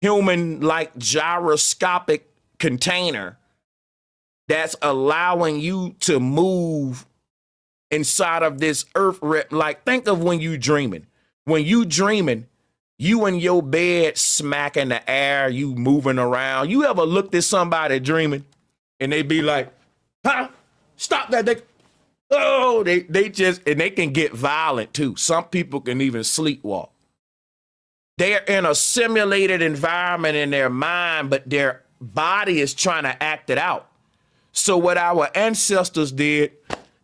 human-like gyroscopic container that's allowing you to move inside of this earth. Like, think of when you dreaming. When you dreaming, you in your bed smacking the air, you moving around. You ever looked at somebody dreaming and they be like, huh? Stop that. They just, and they can get violent too. Some people can even sleepwalk. They're in a simulated environment in their mind, but their body is trying to act it out. So what our ancestors did,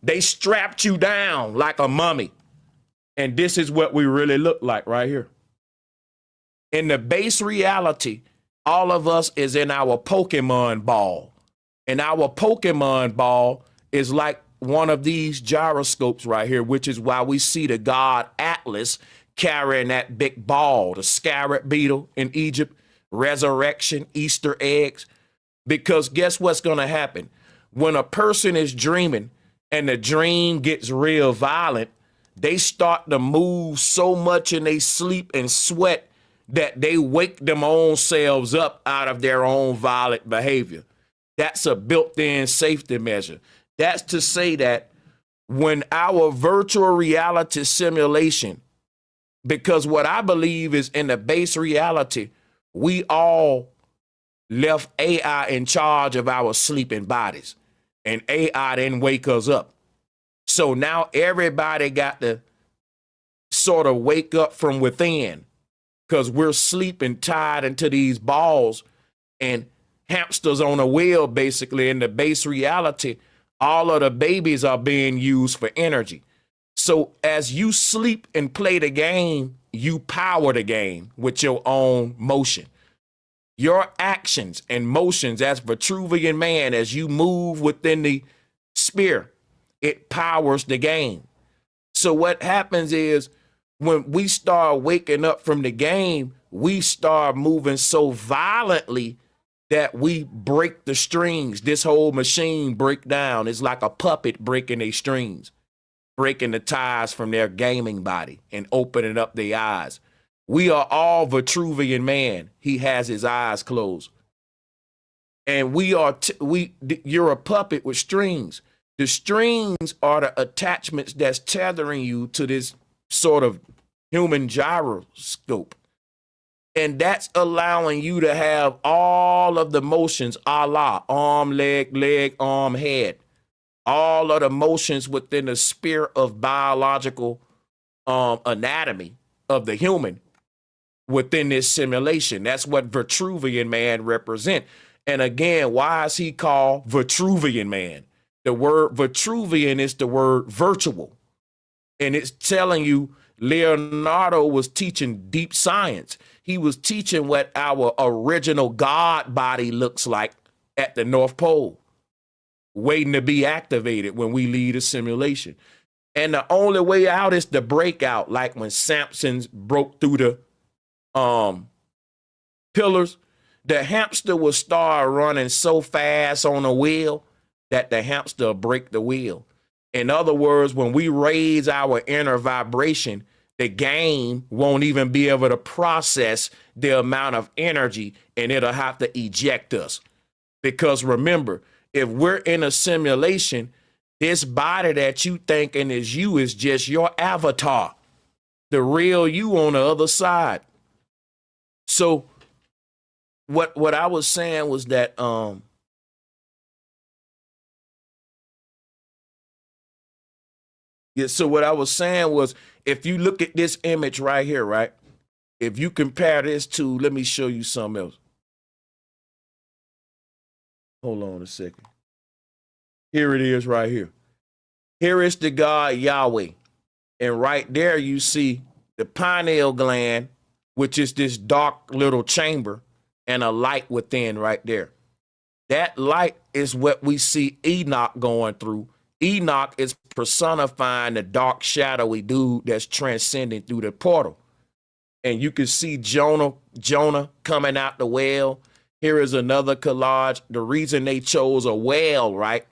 they strapped you down like a mummy. And this is what we really look like right here. In the base reality, all of us is in our Pokemon ball. And our Pokemon ball is like one of these gyroscopes right here, which is why we see the god Atlas carrying that big ball, the scarab beetle in Egypt, resurrection, Easter eggs. Because guess what's going to happen? When a person is dreaming and the dream gets real violent, they start to move so much in they sleep and sweat that they wake them own selves up out of their own violent behavior. That's a built-in safety measure. That's to say that when our virtual reality simulation, because what I believe is in the base reality, we all left AI in charge of our sleeping bodies, and AI didn't wake us up. So now everybody got to sort of wake up from within because we're sleeping tied into these balls and hamsters on a wheel, basically. In the base reality, all of the babies are being used for energy. So as you sleep and play the game, you power the game with your own motion. Your actions and motions as Vitruvian man, as you move within the sphere, it powers the game. So what happens is when we start waking up from the game, we start moving so violently that we break the strings. This whole machine break down. It's like a puppet breaking their strings, breaking the ties from their gaming body and opening up their eyes. We are all Vitruvian man. He has his eyes closed. And you're a puppet with strings. The strings are the attachments that's tethering you to this sort of human gyroscope. And that's allowing you to have all of the motions, a la arm, leg, arm, head. All of the motions within the sphere of biological anatomy of the human within this simulation. That's what Vitruvian man represent. And again, why is he called Vitruvian man? The word Vitruvian is the word virtual. And it's telling you Leonardo was teaching deep science. He was teaching what our original God body looks like at the North Pole, waiting to be activated when we leave a simulation. And the only way out is the breakout, like when Samson broke through the pillars. The hamster will start running so fast on a wheel that the hamster will break the wheel. In other words, when we raise our inner vibration, the game won't even be able to process the amount of energy, and it'll have to eject us. Because remember, if we're in a simulation, this body that you thinking is you is just your avatar, the real you on the other side. So what I was saying was that Yeah, so what I was saying was, if you look at this image right here, right? If you compare this to, let me show you something else. Hold on a second. Here it is right here. Here is the God Yahweh. And right there you see the pineal gland, which is this dark little chamber, and a light within right there. That light is what we see Enoch going through. Enoch is personifying the dark, shadowy dude that's transcending through the portal. And you can see Jonah coming out the well. Here is another collage. The reason they chose a whale, right?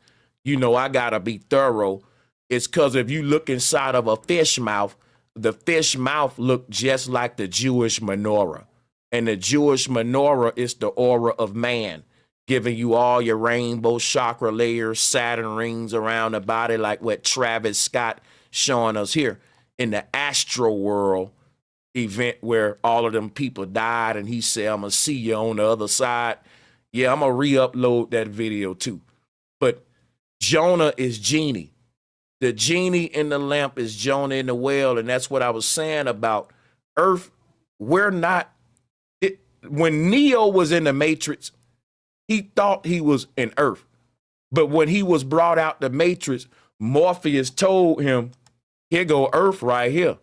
You know, I gotta be thorough. It's because if you look inside of a fish mouth, the fish mouth looked just like the Jewish menorah. And the Jewish menorah is the aura of man, giving you all your rainbow chakra layers, Saturn rings around the body, like what Travis Scott showing us here in the astral world event where all of them people died, and he said, I'm gonna see you on the other side. Yeah, I'm gonna re-upload that video too. But Jonah is genie. The genie in the lamp is Jonah in the well, and that's what I was saying about Earth. We're not, when Neo was in the Matrix, he thought he was in Earth. But when he was brought out the Matrix, Morpheus told him, here go Earth right here.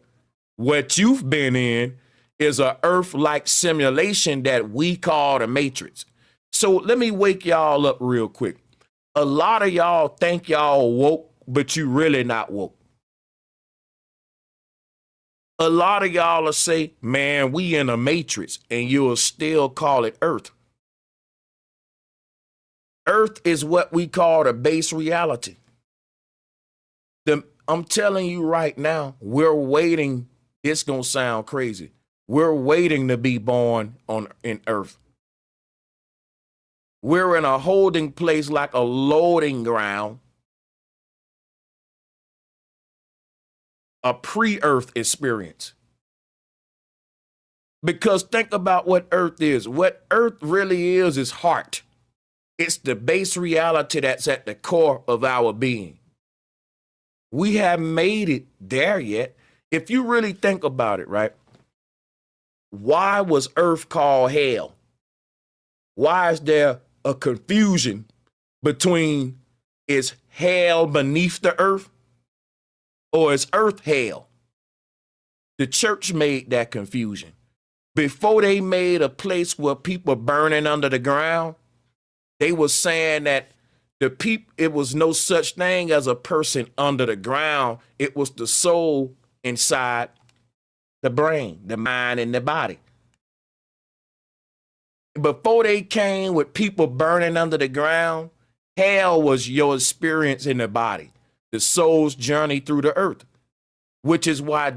What you've been in is a Earth-like simulation that we call the Matrix. So let me wake y'all up real quick. A lot of y'all think y'all woke, but you really not woke. A lot of y'all will say, man, we in a Matrix, and you'll still call it Earth. Earth is what we call the base reality. I'm telling you right now, we're waiting. It's going to sound crazy. We're waiting to be born in Earth. We're in a holding place like a loading ground, a pre-Earth experience. Because think about what Earth is. What Earth really is heart. It's the base reality that's at the core of our being. We haven't made it there yet. If you really think about it, right? Why was Earth called hell? Why is there a confusion between is hell beneath the earth or is earth hell? The church made that confusion. Before they made a place where people burning under the ground, they were saying that it was no such thing as a person under the ground. It was the soul inside the brain, the mind, and the body. Before they came with people burning under the ground, hell was your experience in the body, the soul's journey through the earth, which is why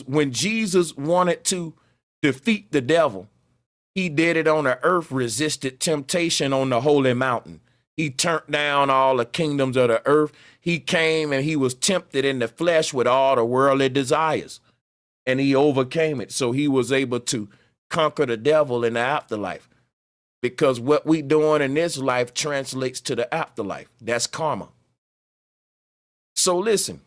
when Jesus wanted to defeat the devil, he did it on the earth, resisted temptation on the holy mountain. He turned down all the kingdoms of the earth. He came and he was tempted in the flesh with all the worldly desires, and he overcame it. So he was able to conquer the devil in the afterlife, because what we doing in this life translates to the afterlife. That's karma. So listen,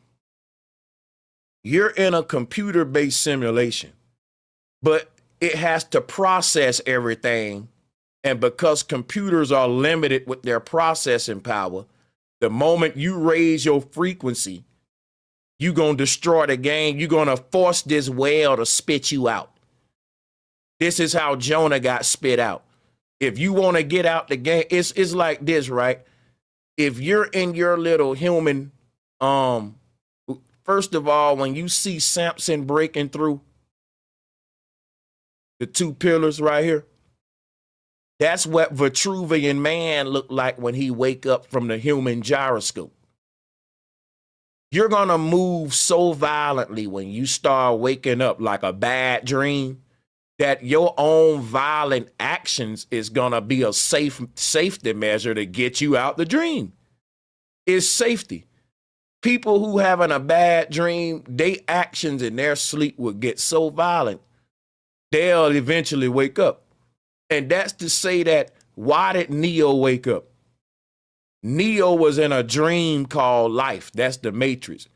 you're in a computer-based simulation, but it has to process everything. And because computers are limited with their processing power, the moment you raise your frequency, you're going to destroy the game. You're going to force this whale to spit you out. This is how Jonah got spit out. If you want to get out the game, it's like this, right? If you're in your little human, first of all, when you see Samson breaking through the two pillars right here, that's what Vitruvian man looked like when he wake up from the human gyroscope. You're going to move so violently when you start waking up like a bad dream that your own violent actions is going to be a safety measure to get you out the dream. It's safety. People who having a bad dream, their actions in their sleep will get so violent, they'll eventually wake up. And that's to say that, why did Neo wake up? Neo was in a dream called life. That's the Matrix.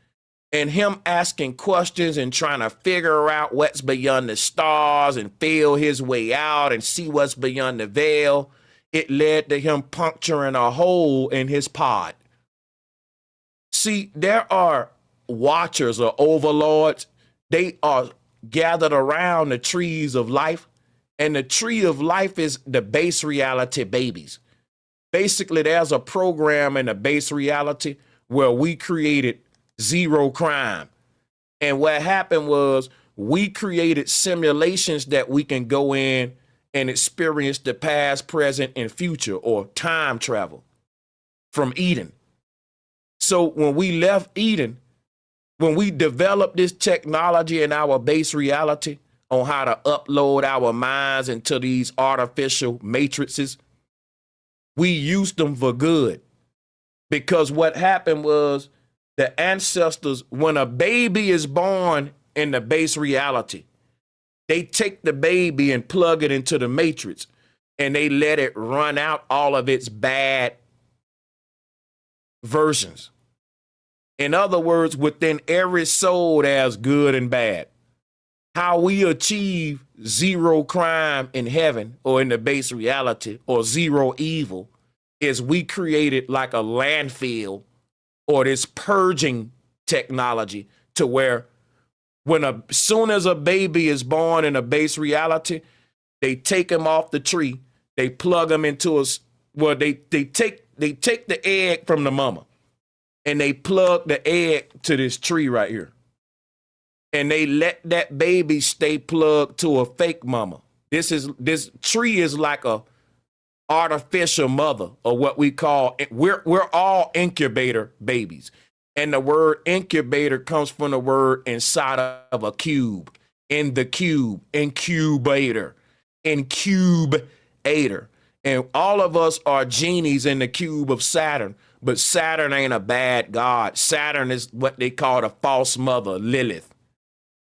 and him asking questions and trying to figure out what's beyond the stars and feel his way out and see what's beyond the veil, it led to him puncturing a hole in his pod. See, there are watchers or overlords. They are gathered around the trees of life, and the tree of life is the base reality babies. Basically, there's a program in the base reality where we created zero crime. And what happened was we created simulations that we can go in and experience the past, present, and future, or time travel from Eden. So when we left Eden, when we developed this technology in our base reality on how to upload our minds into these artificial matrices, we used them for good. Because what happened was the ancestors, when a baby is born in the base reality, they take the baby and plug it into the matrix, and they let it run out all of its bad versions. In other words, within every soul, there's good and bad. How we achieve zero crime in heaven or in the base reality, or zero evil, is we created like a landfill or this purging technology to where soon as a baby is born in a base reality, they take him off the tree, they plug him into they take the egg from the mama, and they plug the egg to this tree right here. And they let that baby stay plugged to a fake mama. This tree is like a artificial mother, or what we call, we're all incubator babies. And the word incubator comes from the word inside of a cube. In the cube, incubator, incubator. And all of us are genies in the cube of Saturn, but Saturn ain't a bad god. Saturn is what they call the false mother, Lilith.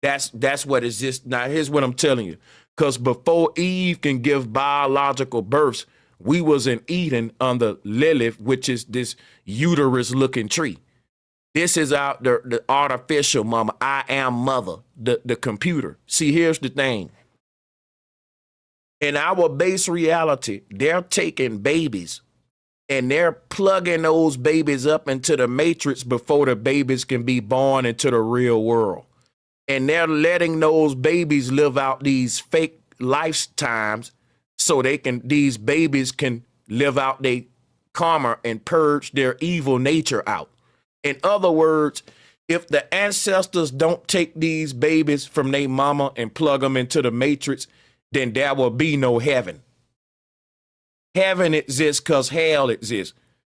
That's what exists. Now, here's what I'm telling you. Because before Eve can give biological births, we was in Eden under Lilith, which is this uterus-looking tree. This is out the artificial mama. I am mother, the computer. See, here's the thing. In our base reality, they're taking babies and they're plugging those babies up into the matrix before the babies can be born into the real world. And they're letting those babies live out these fake lifetimes so these babies can live out their karma and purge their evil nature out. In other words, if the ancestors don't take these babies from their mama and plug them into the matrix, then there will be no heaven. Heaven exists because hell exists.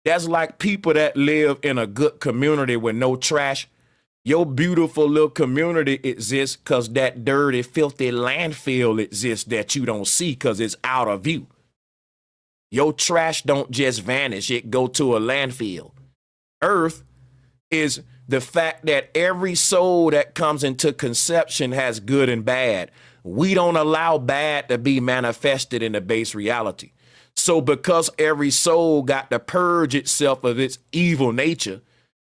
That's like people that live in a good community with no trash. Your beautiful little community exists because that dirty, filthy landfill exists that you don't see because it's out of view. Your trash don't just vanish. It go to a landfill. Earth is the fact that every soul that comes into conception has good and bad. We don't allow bad to be manifested in the base reality. So because every soul got to purge itself of its evil nature,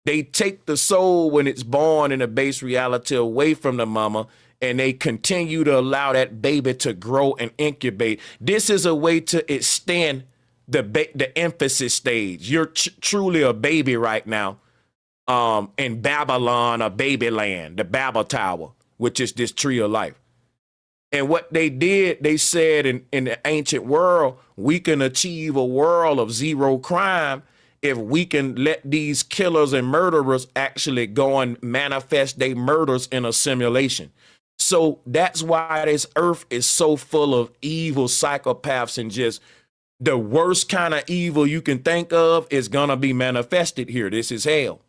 they take the soul when it's born in a base reality away from the mama, and they continue to allow that baby to grow and incubate. This is a way to extend the emphasis stage. You're truly a baby right now in Babylon, or Babyland, the Babel Tower, which is this tree of life. And what they did, they said in the ancient world, we can achieve a world of zero crime if we can let these killers and murderers actually go and manifest their murders in a simulation. So that's why this earth is so full of evil psychopaths, and just the worst kind of evil you can think of is going to be manifested here. This is hell.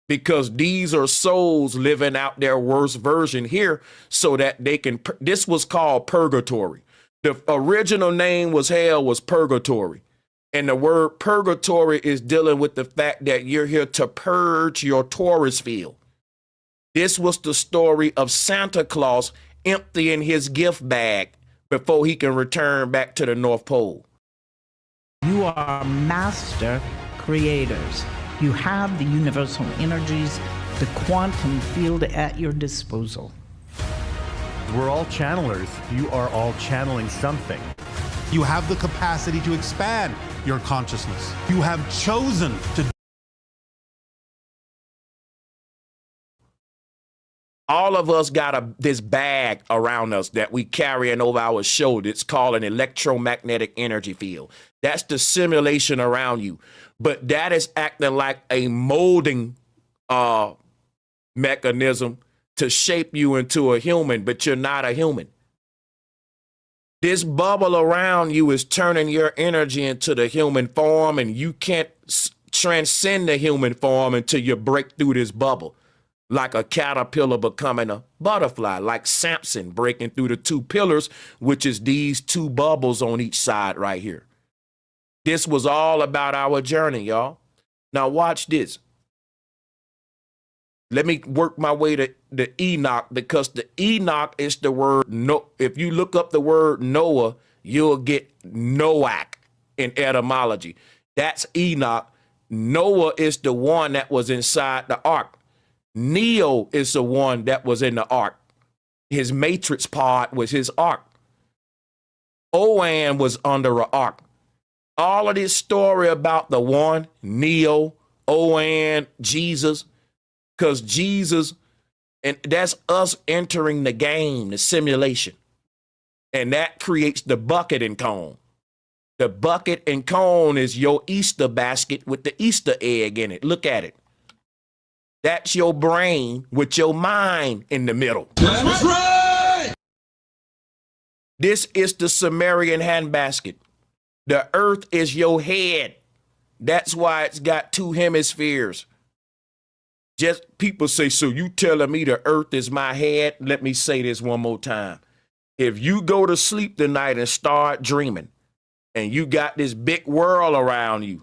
Because these are souls living out their worst version here so that they can, this was called purgatory. The original name was hell, was purgatory. And the word purgatory is dealing with the fact that you're here to purge your Taurus field. This was the story of Santa Claus emptying his gift bag before he can return back to the North Pole. You are master creators. You have the universal energies the quantum field at your disposal. We're all channelers. You are all channeling something. You have the capacity to expand your consciousness. You have chosen to. All of us got this bag around us that we carrying over our shoulder. It's called an electromagnetic energy field. That's the simulation around you. But that is acting like a molding mechanism to shape you into a human, but you're not a human. This bubble around you is turning your energy into the human form, and you can't transcend the human form until you break through this bubble. Like a caterpillar becoming a butterfly, like Samson breaking through the two pillars, which is these two bubbles on each side right here. This was all about our journey, y'all. Now watch this. Let me work my way to the Enoch, because the Enoch is the word no. If you look up the word Noah, you'll get Noach in etymology. That's Enoch. Noah is the one that was inside the ark. Neo is the one that was in the ark. His matrix pod was his ark. Oan was under an ark. All of this story about the one, Neo, Oan, Jesus, because Jesus, and that's us entering the game, the simulation. And that creates the bucket and cone. The bucket and cone is your Easter basket with the Easter egg in it. Look at it. That's your brain with your mind in the middle. That's right. This is the Sumerian handbasket. The earth is your head. That's why it's got two hemispheres. Just people say, so you telling me the earth is my head? Let me say this one more time. If you go to sleep tonight and start dreaming, and you got this big world around you,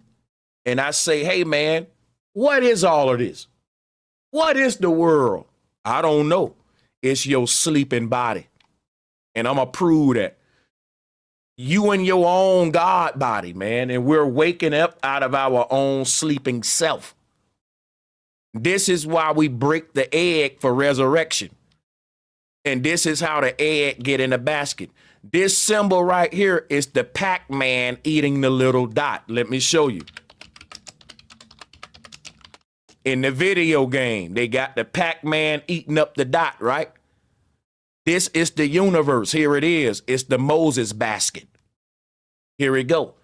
and I say, hey man, what is all of this? What is the world? I don't know. It's your sleeping body. And I'm going to prove that. You in your own God body, man. And we're waking up out of our own sleeping self. This is why we break the egg for resurrection. And this is how the egg get in the basket. This symbol right here is the Pac-Man eating the little dot. Let me show you. In the video game, they got the Pac-Man eating up the dot, right? This is the universe. Here it is. It's the Moses basket. Here we go.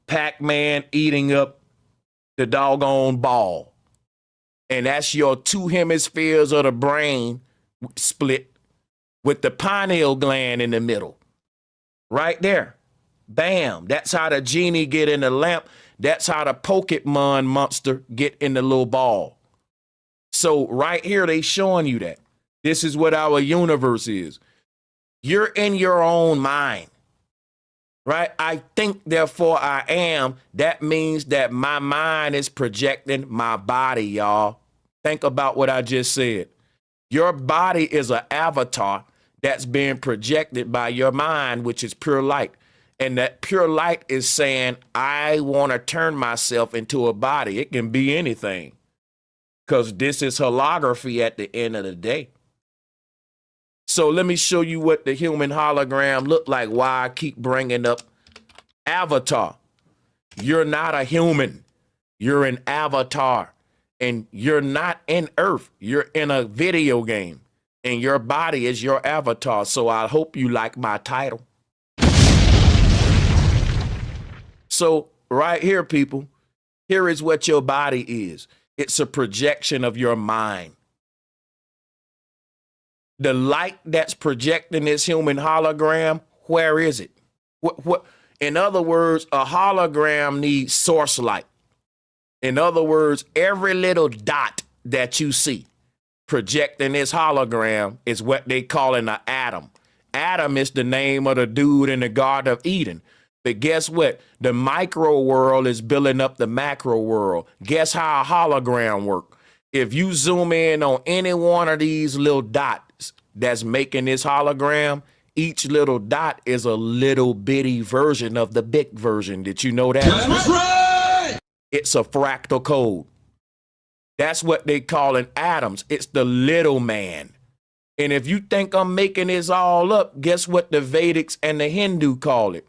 Pac-Man eating up the doggone ball. And that's your two hemispheres of the brain split with the pineal gland in the middle. Right there. Bam. That's how the genie get in the lamp. That's how the Pokemon monster get in the little ball. So right here, they showing you that. This is what our universe is. You're in your own mind, right? I think, therefore I am. That means that my mind is projecting my body, y'all. Think about what I just said. Your body is an avatar that's being projected by your mind, which is pure light. And that pure light is saying, I want to turn myself into a body. It can be anything. Because this is holography at the end of the day. So let me show you what the human hologram look like. Why I keep bringing up avatar. You're not a human. You're an avatar. And you're not in Earth. You're in a video game. And your body is your avatar. So I hope you like my title. So right here, people, here is what your body is. It's a projection of your mind. The light that's projecting this human hologram, where is it? What? In other words, a hologram needs source light. In other words, every little dot that you see projecting this hologram is what they call an atom. Adam is the name of the dude in the Garden of Eden. But guess what? The micro world is building up the macro world. Guess how a hologram works? If you zoom in on any one of these little dots that's making this hologram, each little dot is a little bitty version of the big version. Did you know that? That's right! It's a fractal code. That's what they call in atoms. It's the little man. And if you think I'm making this all up, guess what the Vedics and the Hindu call it?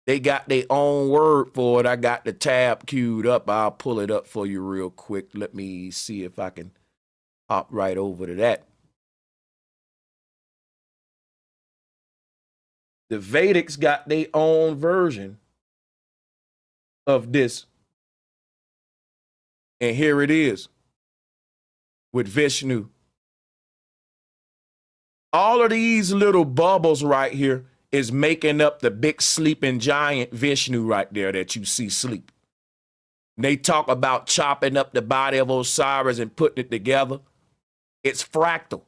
They got their own word for it. I got the tab queued up. I'll pull it up for you real quick. Let me see if I can hop right over to that. The Vedics got their own version of this. And here it is with Vishnu. All of these little bubbles right here is making up the big sleeping giant Vishnu right there that you see sleep. They talk about chopping up the body of Osiris and putting it together. It's fractal.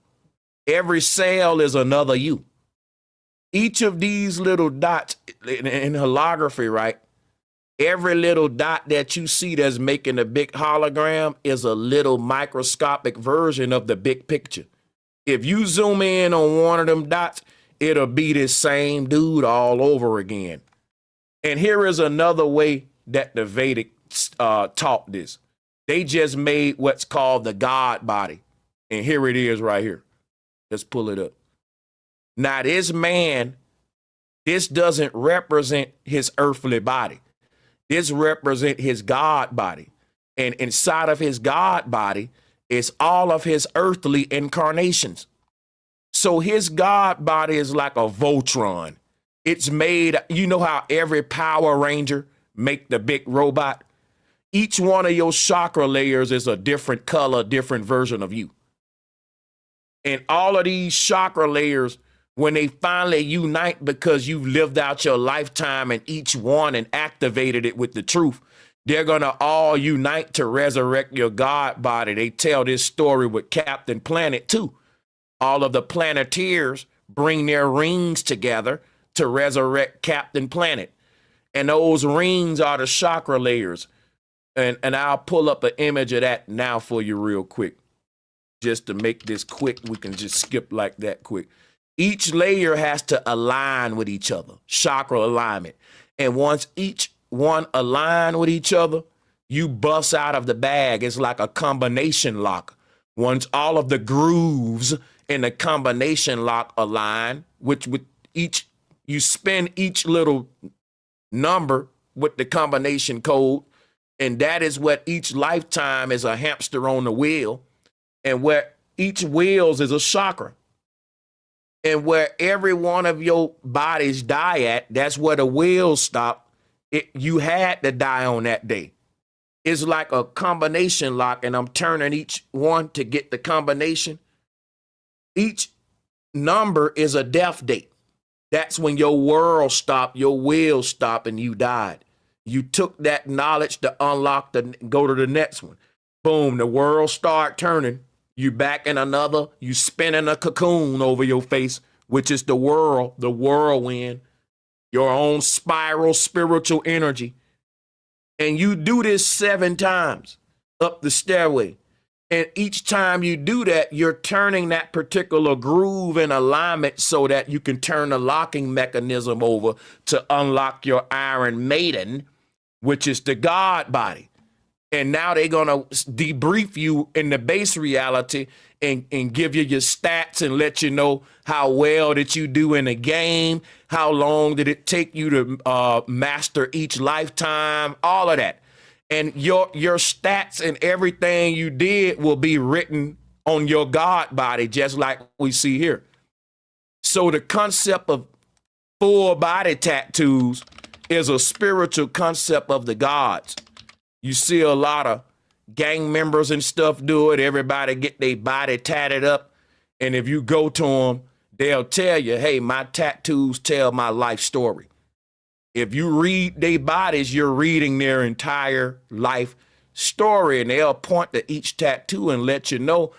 Every cell is another you. Each of these little dots in holography, right? Every little dot that you see that's making a big hologram is a little microscopic version of the big picture. If you zoom in on one of them dots, it'll be this same dude all over again. And here is another way that the Vedic taught this. They just made what's called the God body. And here it is right here. Let's pull it up. Now, this man, this doesn't represent his earthly body. This represents his God body. And inside of his God body is all of his earthly incarnations. So his God body is like a Voltron. It's made, you know how every Power Ranger make the big robot? Each one of your chakra layers is a different color, different version of you. And all of these chakra layers, when they finally unite because you've lived out your lifetime in each one and activated it with the truth, they're going to all unite to resurrect your God body. They tell this story with Captain Planet too. All of the Planeteers bring their rings together to resurrect Captain Planet. And those rings are the chakra layers. And I'll pull up an image of that now for you real quick. Just to make this quick, we can just skip like that quick. Each layer has to align with each other, chakra alignment. And once each one align with each other, you bust out of the bag. It's like a combination lock. Once all of the grooves in the combination lock align, which with each, you spin each little number with the combination code. And that is what each lifetime is, a hamster on the wheel. And where each wheels is a chakra. And where every one of your bodies die at, that's where the wheels stop. You had to die on that day. It's like a combination lock, and I'm turning each one to get the combination. Each number is a death date. That's when your world stopped, your wheels stopped, and you died. You took that knowledge to unlock go to the next one. Boom, the world start turning. You back in another, you spinning a cocoon over your face, which is the world, the whirlwind, your own spiral spiritual energy. And you do this 7 times up the stairway. And each time you do that, you're turning that particular groove in alignment so that you can turn the locking mechanism over to unlock your Iron Maiden, which is the God body. And now they're going to debrief you in the base reality and give you your stats and let you know how well did you do in the game, how long did it take you to master each lifetime, all of that. And your stats and everything you did will be written on your God body, just like we see here. So the concept of full body tattoos is a spiritual concept of the gods. You see a lot of gang members and stuff do it. Everybody get their body tatted up. And if you go to them, they'll tell you, hey, my tattoos tell my life story. If you read their bodies, you're reading their entire life story. And they'll point to each tattoo and let you know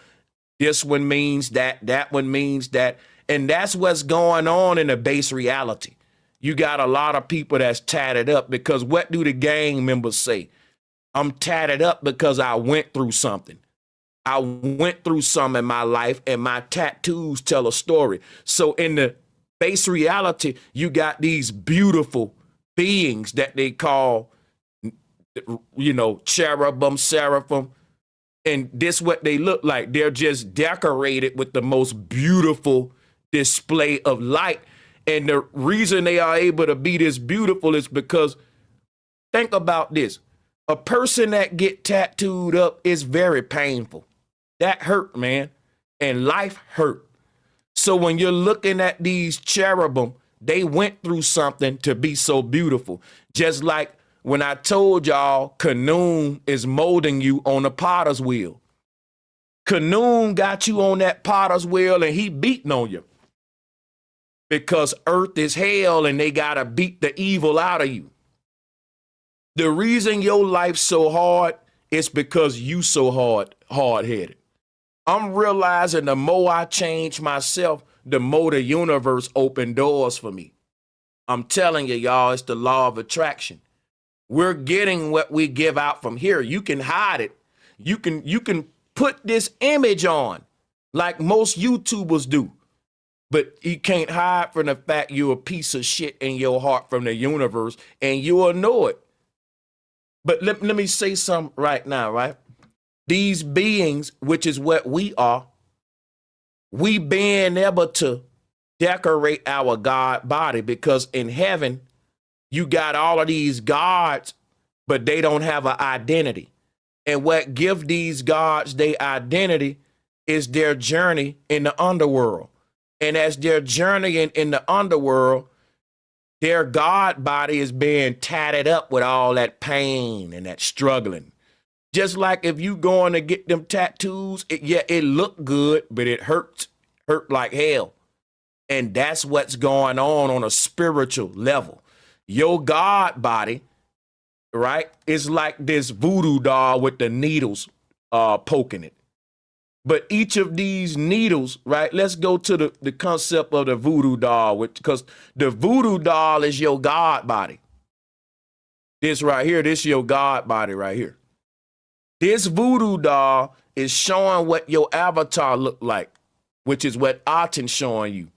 this one means that, that one means that. And that's what's going on in the base reality. You got a lot of people that's tatted up because what do the gang members say? I'm tatted up because I went through something. I went through some in my life and my tattoos tell a story. So in the base reality, you got these beautiful beings that they call, cherubim, seraphim, And this what they look like. They're just decorated with the most beautiful display of light. And the reason they are able to be this beautiful is because, think about this. A person that get tattooed up is very painful. That hurt, man. And life hurt. So when you're looking at these cherubim, they went through something to be so beautiful. Just like when I told y'all Kanoon is molding you on a potter's wheel. Kanoon got you on that potter's wheel and he beating on you. Because earth is hell and they got to beat the evil out of you. The reason your life's so hard is because you so hard-headed. I'm realizing the more I change myself, the more the universe open doors for me. I'm telling you, y'all, it's the law of attraction. We're getting what we give out from here. You can hide it. You can put this image on like most YouTubers do. But you can't hide from the fact you're a piece of shit in your heart from the universe, and you will know it. But let me say something right now, right? These beings, which is what we are, we being able to decorate our God body, because in heaven, you got all of these gods, but they don't have an identity. And what give these gods their identity is their journey in the underworld. And as they're journeying in the underworld, their God body is being tatted up with all that pain and that struggling. Just like if you going to get them tattoos, it look good, but it hurt like hell. And that's what's going on a spiritual level. Your God body, right, is like this voodoo doll with the needles poking it. But each of these needles, right, let's go to the concept of the voodoo doll, because the voodoo doll is your God body. This right here, this your God body right here. This voodoo doll is showing what your avatar look like, which is what Aten's showing you.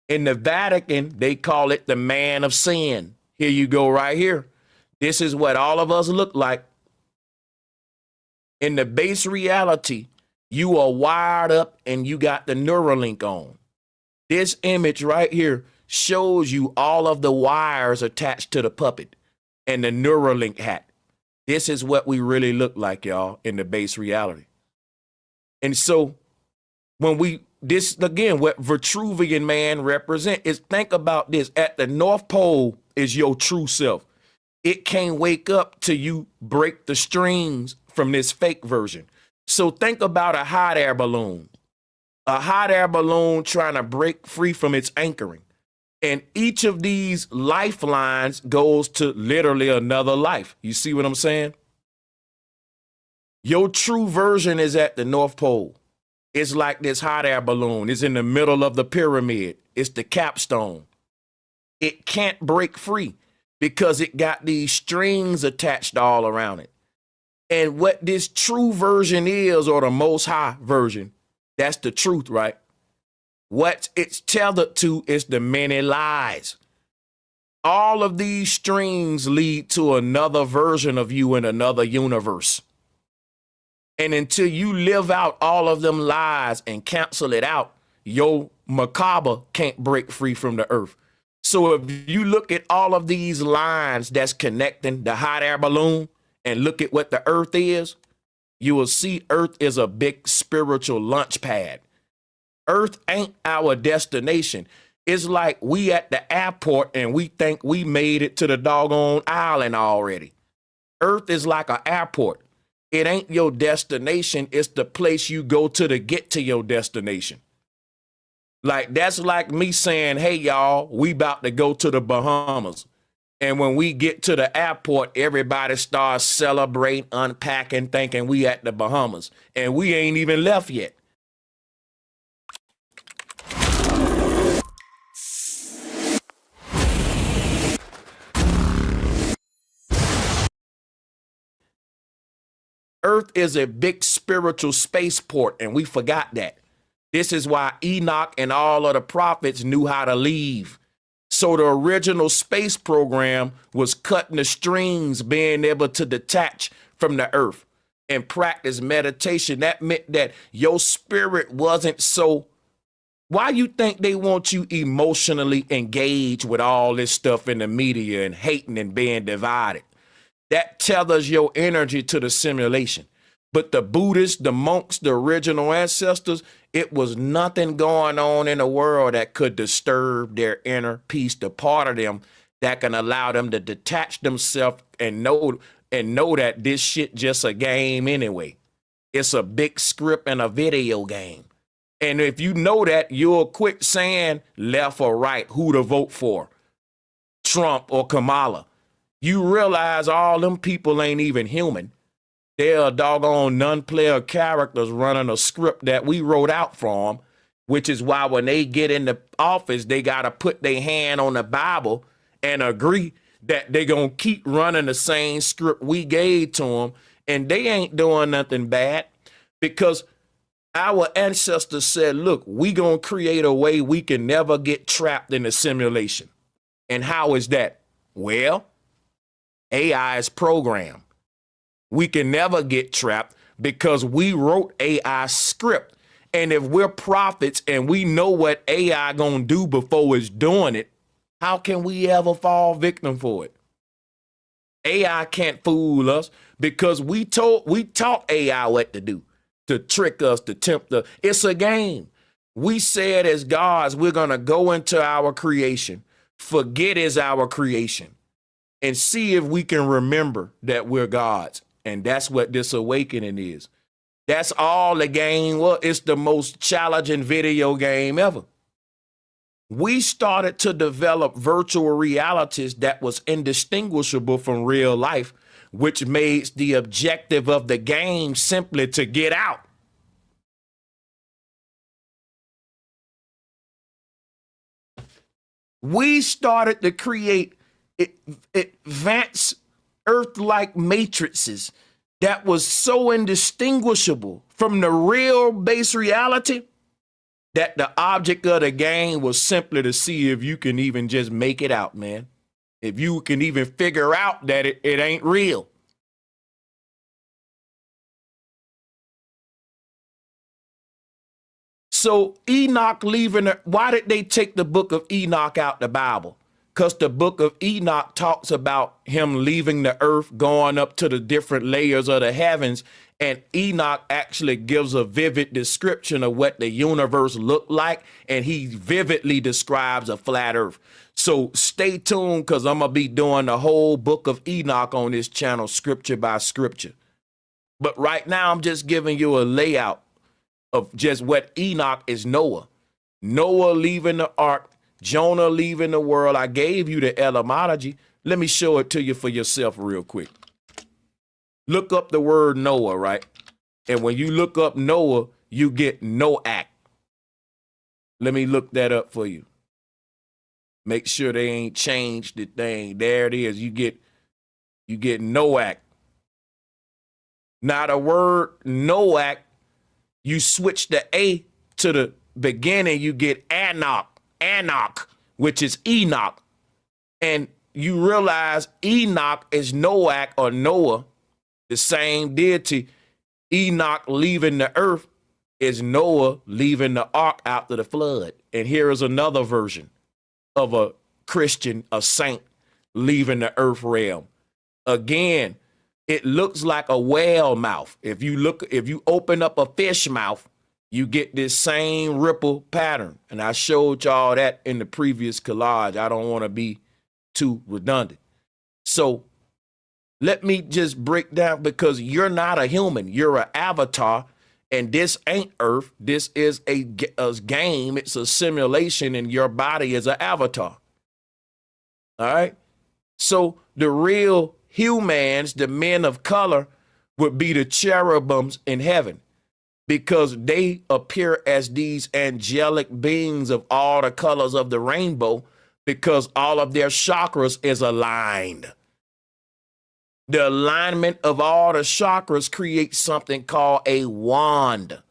In the Vatican, they call it the man of sin. Here you go right here. This is what all of us look like. In the base reality, you are wired up and you got the Neuralink on. This image right here shows you all of the wires attached to the puppet and the Neuralink hat. This is what we really look like, y'all, in the base reality. And so this again, what Vitruvian man represent is, think about this. At the North Pole is your true self. It can't wake up till you break the strings from this fake version. So think about a hot air balloon. A hot air balloon trying to break free from its anchoring. And each of these lifelines goes to literally another life. You see what I'm saying? Your true version is at the North Pole. It's like this hot air balloon. It's in the middle of the pyramid. It's the capstone. It can't break free because it got these strings attached all around it. And what this true version is, or the most high version, that's the truth, right? What it's tethered to is the many lies. All of these strings lead to another version of you in another universe. And until you live out all of them lies and cancel it out, your macabre can't break free from the earth. So if you look at all of these lines that's connecting the hot air balloon and look at what the earth is, you will see earth is a big spiritual launch pad. Earth ain't our destination. It's like we at the airport and we think we made it to the doggone island already. Earth is like an airport. It ain't your destination. It's the place you go to get to your destination. Like, that's like me saying, hey, y'all, we about to go to the Bahamas. And when we get to the airport, everybody starts celebrating, unpacking, thinking we at the Bahamas. And we ain't even left yet. Earth is a big spiritual spaceport, and we forgot that. This is why Enoch and all of the prophets knew how to leave. So the original space program was cutting the strings, being able to detach from the earth. and practice meditation, that meant that your spirit wasn't so. Why you think they want you emotionally engaged with all this stuff in the media and hating and being divided? That tethers your energy to the simulation. But the Buddhists, the monks, the original ancestors, it was nothing going on in the world that could disturb their inner peace, the part of them that can allow them to detach themselves and know that this shit just a game anyway. It's a big script and a video game. And if you know that, you'll quit saying left or right, who to vote for, Trump or Kamala. You realize all them people ain't even human. They're doggone non-player characters running a script that we wrote out for them, which is why when they get in the office, they got to put their hand on the Bible and agree that they're going to keep running the same script we gave to them. And they ain't doing nothing bad because our ancestors said, look, we going to create a way we can never get trapped in a simulation. And how is that? Well, AI is programmed. We can never get trapped because we wrote AI script. And if we're prophets and we know what AI gonna do before it's doing it, how can we ever fall victim for it? AI can't fool us because we taught AI what to do, to trick us, to tempt us. It's a game. We said as gods, we're gonna go into our creation, forget is our creation, and see if we can remember that we're gods. And that's what this awakening is. That's all the game was. It's the most challenging video game ever. We started to develop virtual realities that was indistinguishable from real life, which made the objective of the game simply to get out. We started to create advanced Earth-like matrices that was so indistinguishable from the real base reality that the object of the game was simply to see if you can even just make it out, man. If you can even figure out that it ain't real. So Enoch why did they take the book of Enoch out the Bible? Because the book of Enoch talks about him leaving the earth, going up to the different layers of the heavens. And Enoch actually gives a vivid description of what the universe looked like. And he vividly describes a flat earth. So stay tuned because I'm going to be doing the whole book of Enoch on this channel, scripture by scripture. But right now, I'm just giving you a layout of just what Enoch is Noah. Noah leaving the ark. Jonah leaving the world. I gave you the etymology. Let me show it to you for yourself real quick. Look up the word Noah, right? And when you look up Noah, you get Noach. Let me look that up for you. Make sure they ain't changed the thing. There it is. You get Noach. Now the word Noach, you switch the A to the beginning, you get Anak, which is Enoch. And you realize Enoch is Noach or Noah, the same deity. Enoch leaving the earth is Noah leaving the ark after the flood. And here is another version of a Christian, a saint, leaving the earth realm. Again, it looks like a whale mouth. If you open up a fish mouth, you get this same ripple pattern. And I showed y'all that in the previous collage. I don't want to be too redundant. So let me just break down, because you're not a human. You're an avatar. And this ain't Earth. This is a game. It's a simulation, and your body is an avatar. All right? So the real humans, the men of color, would be the cherubims in heaven, because they appear as these angelic beings of all the colors of the rainbow, because all of their chakras is aligned. The alignment of all the chakras creates something called a wand.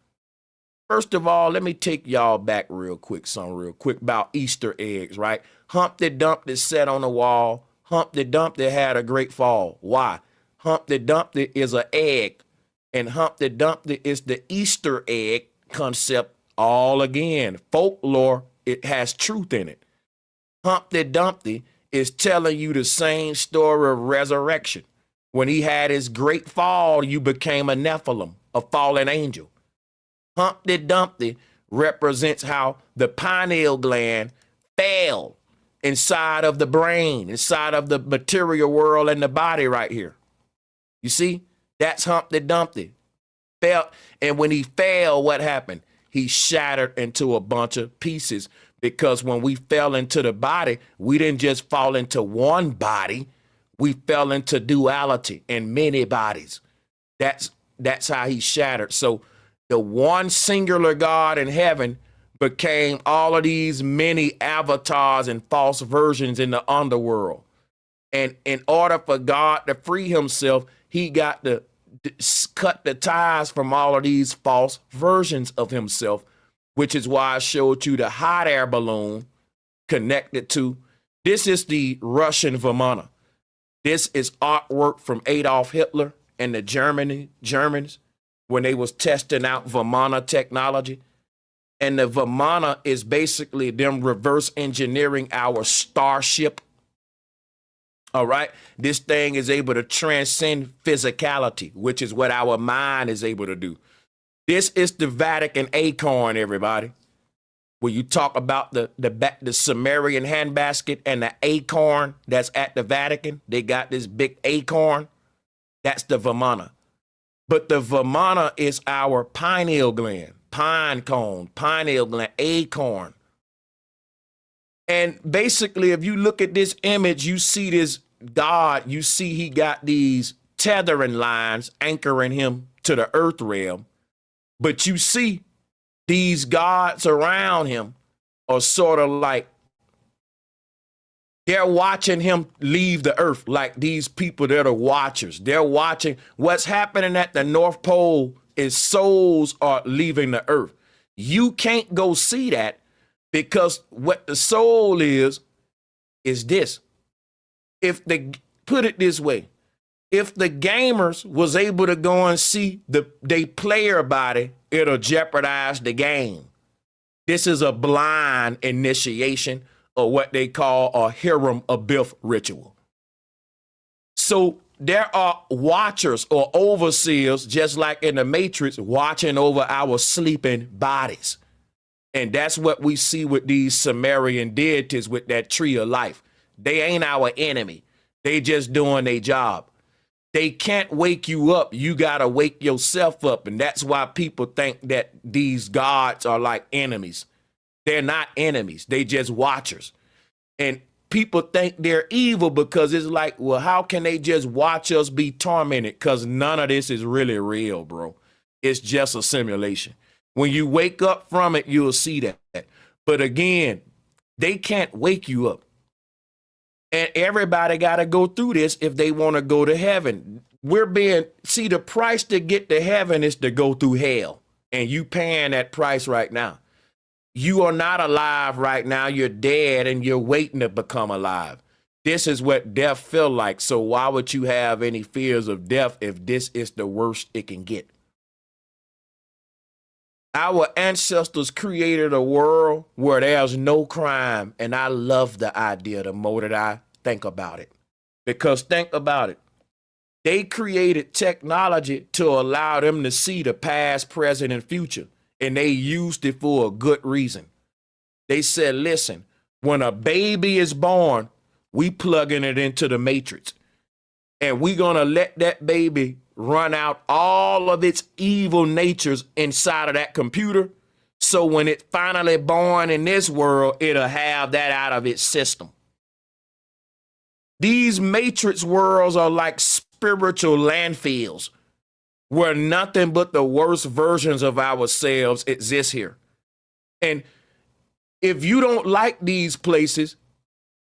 First of all, let me take y'all back real quick about Easter eggs, right? Humpty Dumpty sat on the wall. Humpty Dumpty had a great fall. Why? Humpty Dumpty is an egg, And Humpty Dumpty is the Easter egg concept all again. Folklore, it has truth in it. Humpty Dumpty is telling you the same story of resurrection. When he had his great fall, you became a Nephilim, a fallen angel. Humpty Dumpty represents how the pineal gland fell inside of the brain, inside of the material world and the body right here. You see, that's Humpty Dumpty. Fell, and when he fell, what happened? He shattered into a bunch of pieces, because when we fell into the body, we didn't just fall into one body, we fell into duality in many bodies. That's how he shattered. So the one singular God in heaven became all of these many avatars and false versions in the underworld. And in order for God to free himself, he got to cut the ties from all of these false versions of himself, which is why I showed you the hot air balloon connected to. This is the Russian Vamana. This is artwork from Adolf Hitler and the Germans when they was testing out Vamana technology. And the Vamana is basically them reverse engineering our starship. All right. This thing is able to transcend physicality, which is what our mind is able to do. This is the Vatican acorn, everybody. When you talk about the Sumerian handbasket and the acorn that's at the Vatican, they got this big acorn. That's the Vamana. But the Vamana is our pineal gland, pine cone, pineal gland, acorn. And basically, if you look at this image, you see this God, you see he got these tethering lines anchoring him to the earth realm. But you see these gods around him are sort of like they're watching him leave the earth, like these people that are watchers. They're watching what's happening at the North Pole is souls are leaving the earth. You can't go see that because what the soul is this. Put it this way, if the gamers was able to go and see they player body, it'll jeopardize the game. This is a blind initiation, or what they call a Hiram Abiff ritual. So there are watchers or overseers, just like in the Matrix, watching over our sleeping bodies. And that's what we see with these Sumerian deities with that tree of life. They ain't our enemy. They just doing their job. They can't wake you up. You got to wake yourself up. And that's why people think that these gods are like enemies. They're not enemies. They just watchers. And people think they're evil because it's like, well, how can they just watch us be tormented? Because none of this is really real, bro. It's just a simulation. When you wake up from it, you'll see that. But again, they can't wake you up. And everybody got to go through this if they want to go to heaven. The price to get to heaven is to go through hell. And you paying that price right now. You are not alive right now. You're dead and you're waiting to become alive. This is what death feel like. So why would you have any fears of death if this is the worst it can get? Our ancestors created a world where there's no crime. And I love the idea the more that I think about it. Because think about it. They created technology to allow them to see the past, present, and future. And they used it for a good reason. They said, listen, when a baby is born, we plugging it into the matrix. And we're going to let that baby run out all of its evil natures inside of that computer. So when it's finally born in this world, it'll have that out of its system. These matrix worlds are like spiritual landfills where nothing but the worst versions of ourselves exist here. And if you don't like these places,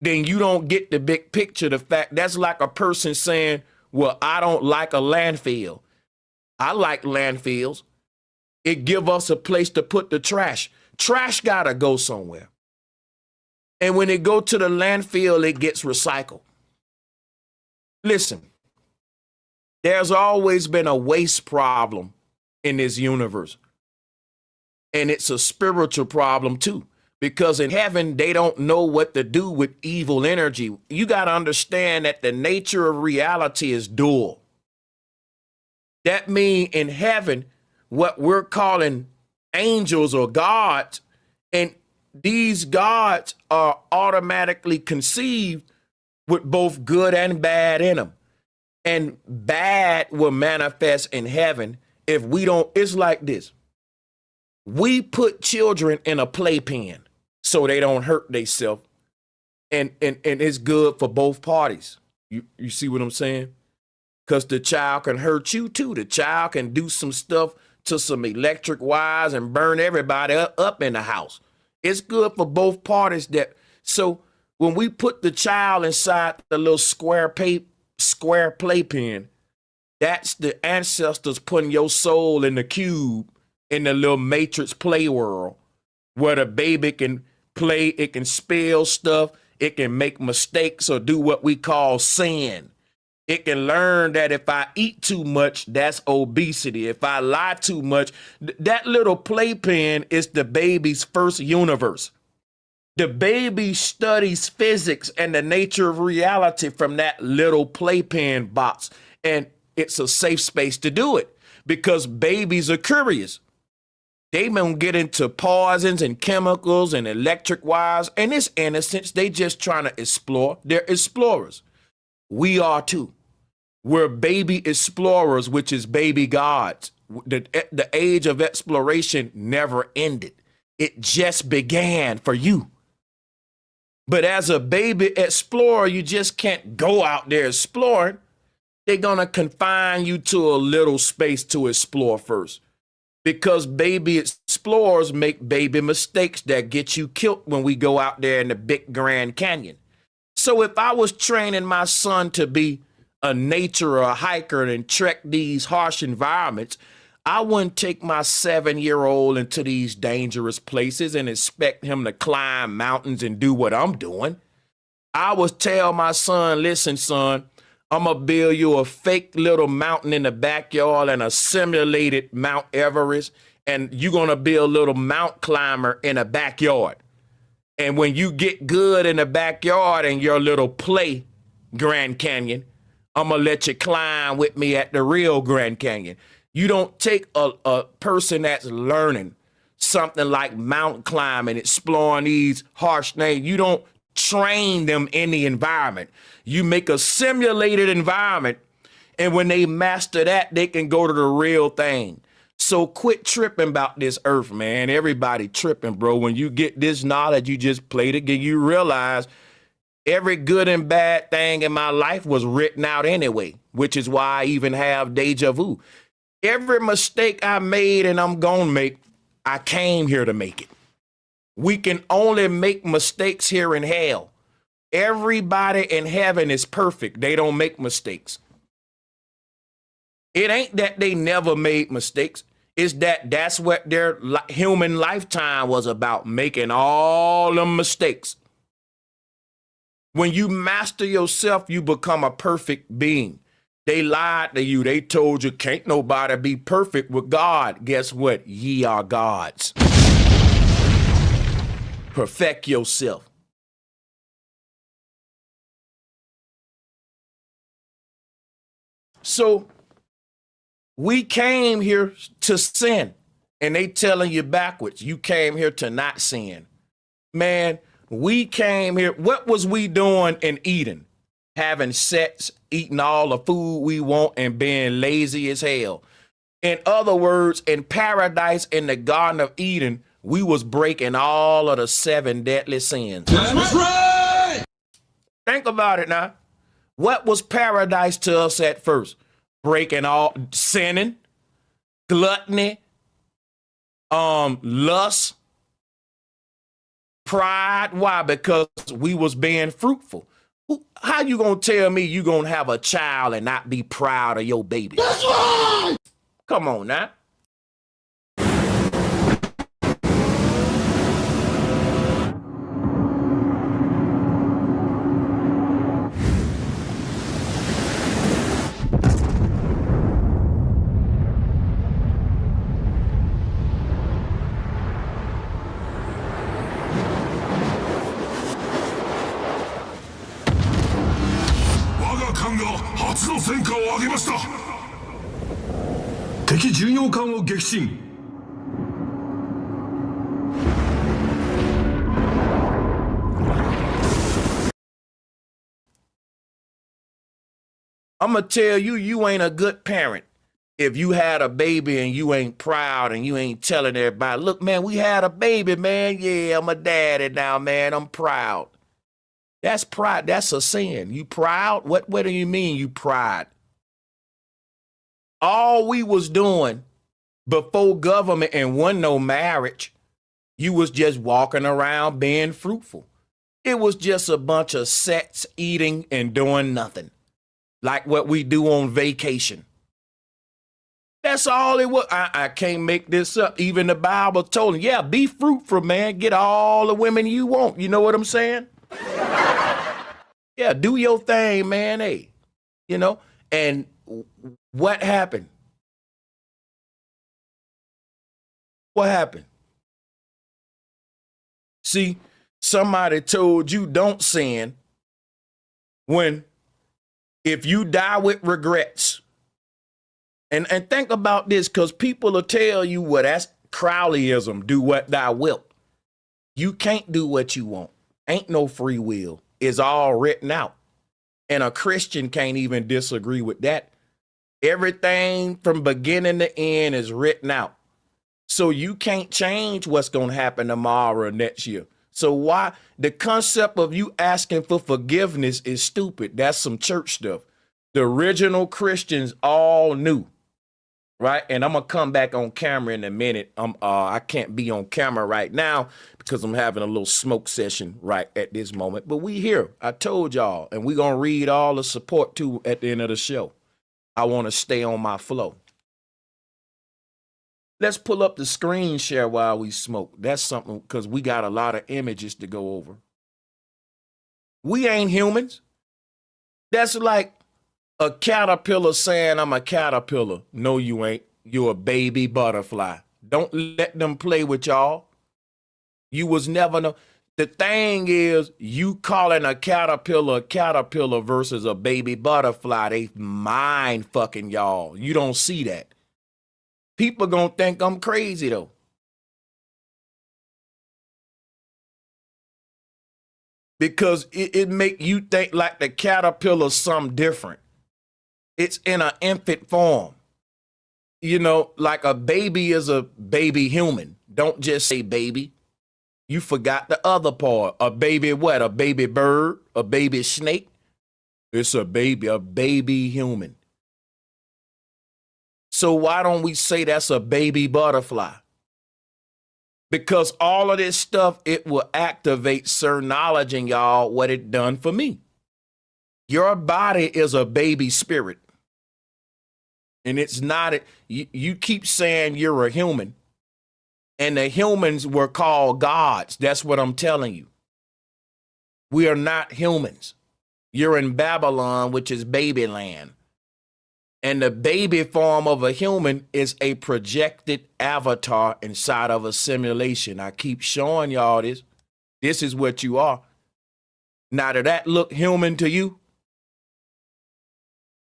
then you don't get the big picture. The fact that's like a person saying, well, I don't like a landfill. I like landfills. It give us a place to put the trash. Trash gotta go somewhere. And when it go to the landfill, it gets recycled. Listen, There's always been a waste problem in this universe. And it's a spiritual problem too, because in heaven, they don't know what to do with evil energy. You got to understand that the nature of reality is dual. That means in heaven, what we're calling angels or gods, and these gods are automatically conceived with both good and bad in them. And bad will manifest in heaven if we don't. It's like this. We put children in a playpen so they don't hurt themselves. And it's good for both parties. You see what I'm saying? Because the child can hurt you too. The child can do some stuff to some electric wires and burn everybody up in the house. It's good for both parties. So when we put the child inside the little square playpen, that's the ancestors putting your soul in the cube in the little matrix play world where the baby can play, it can spell stuff, it can make mistakes or do what we call sin. It can learn that if I eat too much, that's obesity. If I lie too much, that little playpen is the baby's first universe. The baby studies physics and the nature of reality from that little playpen box. And it's a safe space to do it because babies are curious. They don't get into poisons and chemicals and electric wires. And it's innocence. They just trying to explore. They're explorers. We are too. We're baby explorers, which is baby gods. The age of exploration never ended. It just began for you. But as a baby explorer, you just can't go out there exploring. They're going to confine you to a little space to explore first. Because baby explorers make baby mistakes that get you killed when we go out there in the big Grand Canyon. So if I was training my son to be a nature or a hiker and trek these harsh environments, I wouldn't take my 7-year-old into these dangerous places and expect him to climb mountains and do what I'm doing. I would tell my son, listen, son, I'm going to build you a fake little mountain in the backyard and a simulated Mount Everest, and you're going to be a little mount climber in the backyard. And when you get good in the backyard and your little play Grand Canyon, I'm going to let you climb with me at the real Grand Canyon. You don't take a person that's learning something like mountain climbing, exploring these harsh things. You don't train them in the environment. You make a simulated environment, and when they master that, they can go to the real thing. So quit tripping about this earth, man. Everybody tripping, bro. When you get this knowledge, you just play the game. You realize every good and bad thing in my life was written out anyway, which is why I even have deja vu. Every mistake I made and I'm going to make, I came here to make it. We can only make mistakes here in hell. Everybody in heaven is perfect. They don't make mistakes. It ain't that they never made mistakes. It's that's what their human lifetime was about, making all the mistakes. When you master yourself, you become a perfect being. They lied to you. They told you can't nobody be perfect with God. Guess what? Ye are gods. Perfect yourself. So we came here to sin, and they telling you backwards. You came here to not sin. Man, we came here. What was we doing in Eden? Having sex, eating all the food we want, and being lazy as hell. In other words, in paradise, in the Garden of Eden, we was breaking all of the 7 deadly sins. That's right. Think about it now. What was paradise to us at first? Breaking all, sinning, gluttony, lust, pride. Why? Because we was being fruitful. How you gonna tell me you gonna have a child and not be proud of your baby? That's right. Come on now. を上げました。敵巡洋艦を撃沈。I'm going to tell you, you ain't a good parent if you had a baby and you ain't proud and you ain't telling everybody, look, man, we had a baby, man. Yeah, I'm a daddy now, man. I'm proud. That's pride. That's a sin. You proud? What do you mean you pride? All we was doing before government and wasn't no marriage, you was just walking around being fruitful. It was just a bunch of sex, eating, and doing nothing. Like what we do on vacation. That's all it was. I can't make this up. Even the Bible told him, yeah, be fruitful, man. Get all the women you want. You know what I'm saying? Yeah, do your thing, man. Hey, you know, and what happened? What happened? See, somebody told you don't sin when if you die with regrets. And think about this, because people will tell you, well, that's Crowleyism, do what thou wilt. You can't do what you want. Ain't no free will. It's all written out. And a Christian can't even disagree with that. Everything from beginning to end is written out. So you can't change what's going to happen tomorrow or next year. So why the concept of you asking for forgiveness is stupid. That's some church stuff. The original Christians all knew, right? And I'm going to come back on camera in a minute. I can't be on camera right now because I'm having a little smoke session right at this moment. But we here. I told y'all, and we're going to read all the support too at the end of the show. I want to stay on my flow. Let's pull up the screen share while we smoke. That's something, because we got a lot of images to go over. We ain't humans. That's like a caterpillar saying, I'm a caterpillar. No, you ain't. You're a baby butterfly. Don't let them play with y'all. You was never know. The thing is, you calling a caterpillar versus a baby butterfly, they mind fucking y'all. You don't see that. People gonna think I'm crazy though. Because it make you think like the caterpillar's something different. It's in an infant form. You know, like a baby is a baby human. Don't just say baby. You forgot the other part. A baby what? A baby bird? A baby snake? It's a baby human. So why don't we say that's a baby butterfly? Because all of this stuff, it will activate certain knowledge in y'all, what it done for me. Your body is a baby spirit. And it's not, you keep saying you're a human. And the humans were called gods. That's what I'm telling you. We are not humans. You're in Babylon, which is baby land. And the baby form of a human is a projected avatar inside of a simulation. I keep showing y'all this. This is what you are. Now, did that look human to you?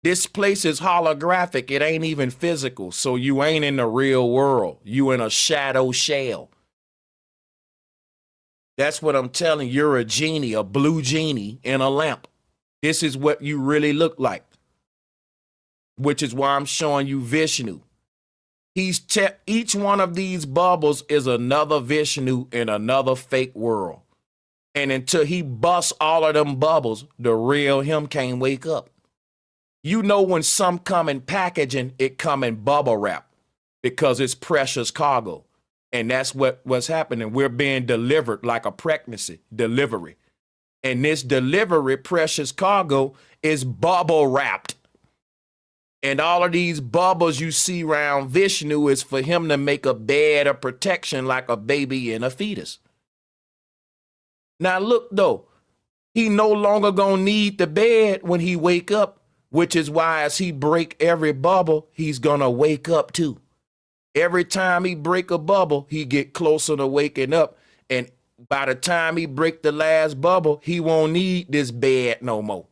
This place is holographic. It ain't even physical. So you ain't in the real world. You in a shadow shell. That's what I'm telling you. You're a genie, a blue genie in a lamp. This is what you really look like. Which is why I'm showing you Vishnu. Each one of these bubbles is another Vishnu in another fake world. And until he busts all of them bubbles, the real him can't wake up. You know when some come in packaging, it come in bubble wrap because it's precious cargo. And that's what's happening. We're being delivered like a pregnancy delivery. And this delivery, precious cargo, is bubble wrapped. And all of these bubbles you see around Vishnu is for him to make a bed of protection like a baby and a fetus. Now look though, he no longer gonna need the bed when he wake up, which is why as he break every bubble, he's gonna wake up too. Every time he break a bubble, he get closer to waking up. And by the time he break the last bubble, he won't need this bed no more.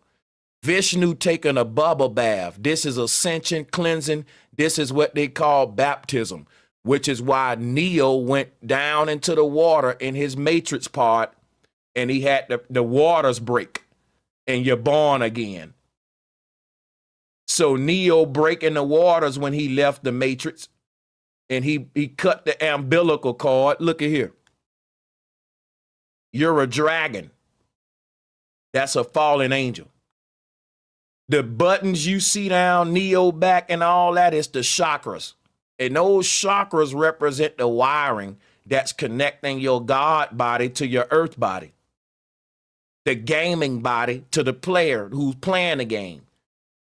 Vishnu taking a bubble bath. This is ascension, cleansing. This is what they call baptism, which is why Neo went down into the water in his matrix part, and he had the waters break, and you're born again. So Neo breaking the waters when he left the matrix, and he cut the umbilical cord. Look at here. You're a dragon. That's a fallen angel. The buttons you see down Neo back and all that is the chakras. And those chakras represent the wiring that's connecting your God body to your earth body. The gaming body to the player who's playing the game.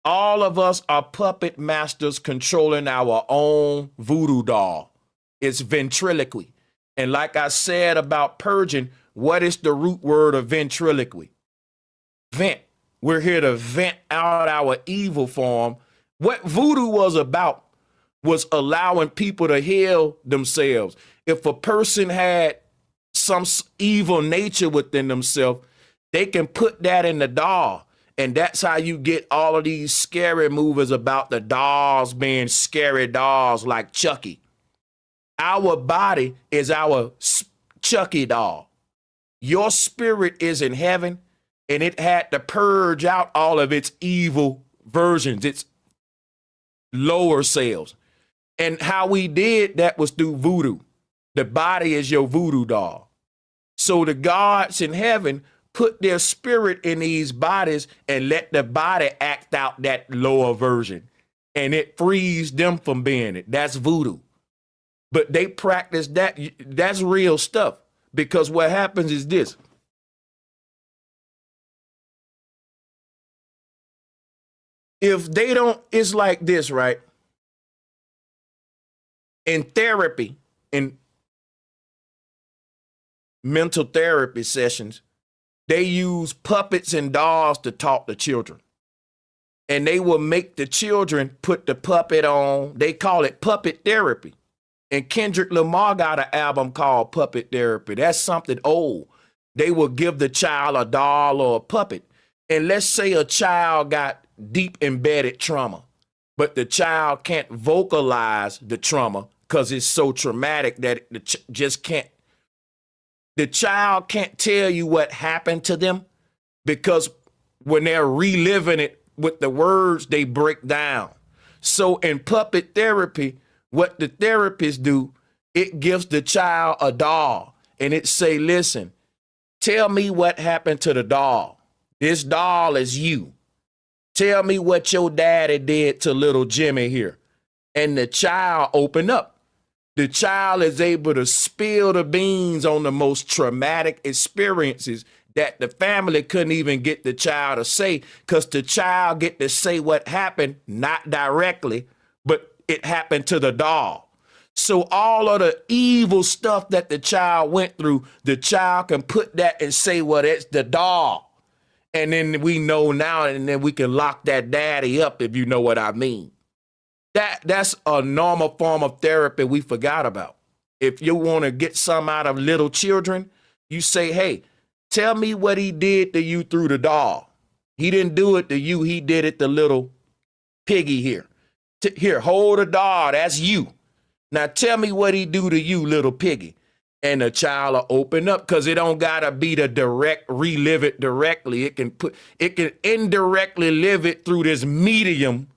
All of us are puppet masters controlling our own voodoo doll. It's ventriloquy. And like I said about purging, what is the root word of ventriloquy? Vent. We're here to vent out our evil form. What voodoo was about was allowing people to heal themselves. If a person had some evil nature within themselves, they can put that in the doll. And that's how you get all of these scary movies about the dolls being scary dolls like Chucky. Our body is our Chucky doll. Your spirit is in heaven, and it had to purge out all of its evil versions, its lower selves. And how we did that was through voodoo. The body is your voodoo doll. So the gods in heaven put their spirit in these bodies and let the body act out that lower version. And it frees them from being it. That's voodoo. But they practice that. That's real stuff. Because what happens is this. If they don't, it's like this, right? In therapy, in mental therapy sessions, they use puppets and dolls to talk to children. And they will make the children put the puppet on. They call it puppet therapy. And Kendrick Lamar got an album called Puppet Therapy. That's something old. They will give the child a doll or a puppet. And let's say a child got deep embedded trauma, but the child can't vocalize the trauma because it's so traumatic that it just can't. The child can't tell you what happened to them because when they're reliving it with the words, they break down. So in puppet therapy, what the therapists do, it gives the child a doll and it say, listen, tell me what happened to the doll. This doll is you. Tell me what your daddy did to little Jimmy here. And the child open up. The child is able to spill the beans on the most traumatic experiences that the family couldn't even get the child to say, because the child get to say what happened, not directly, but it happened to the doll. So all of the evil stuff that the child went through, the child can put that and say, well, it's the doll. And then we know now, and then we can lock that daddy up, if you know what I mean. That's a normal form of therapy we forgot about. If you want to get some out of little children, you say, hey, tell me what he did to you through the doll. He didn't do it to you. He did it to little piggy here. Here, hold the doll. That's you. Now tell me what he do to you, little piggy. And the child will open up because it don't gotta be the direct relive it directly. It can indirectly live it through this medium.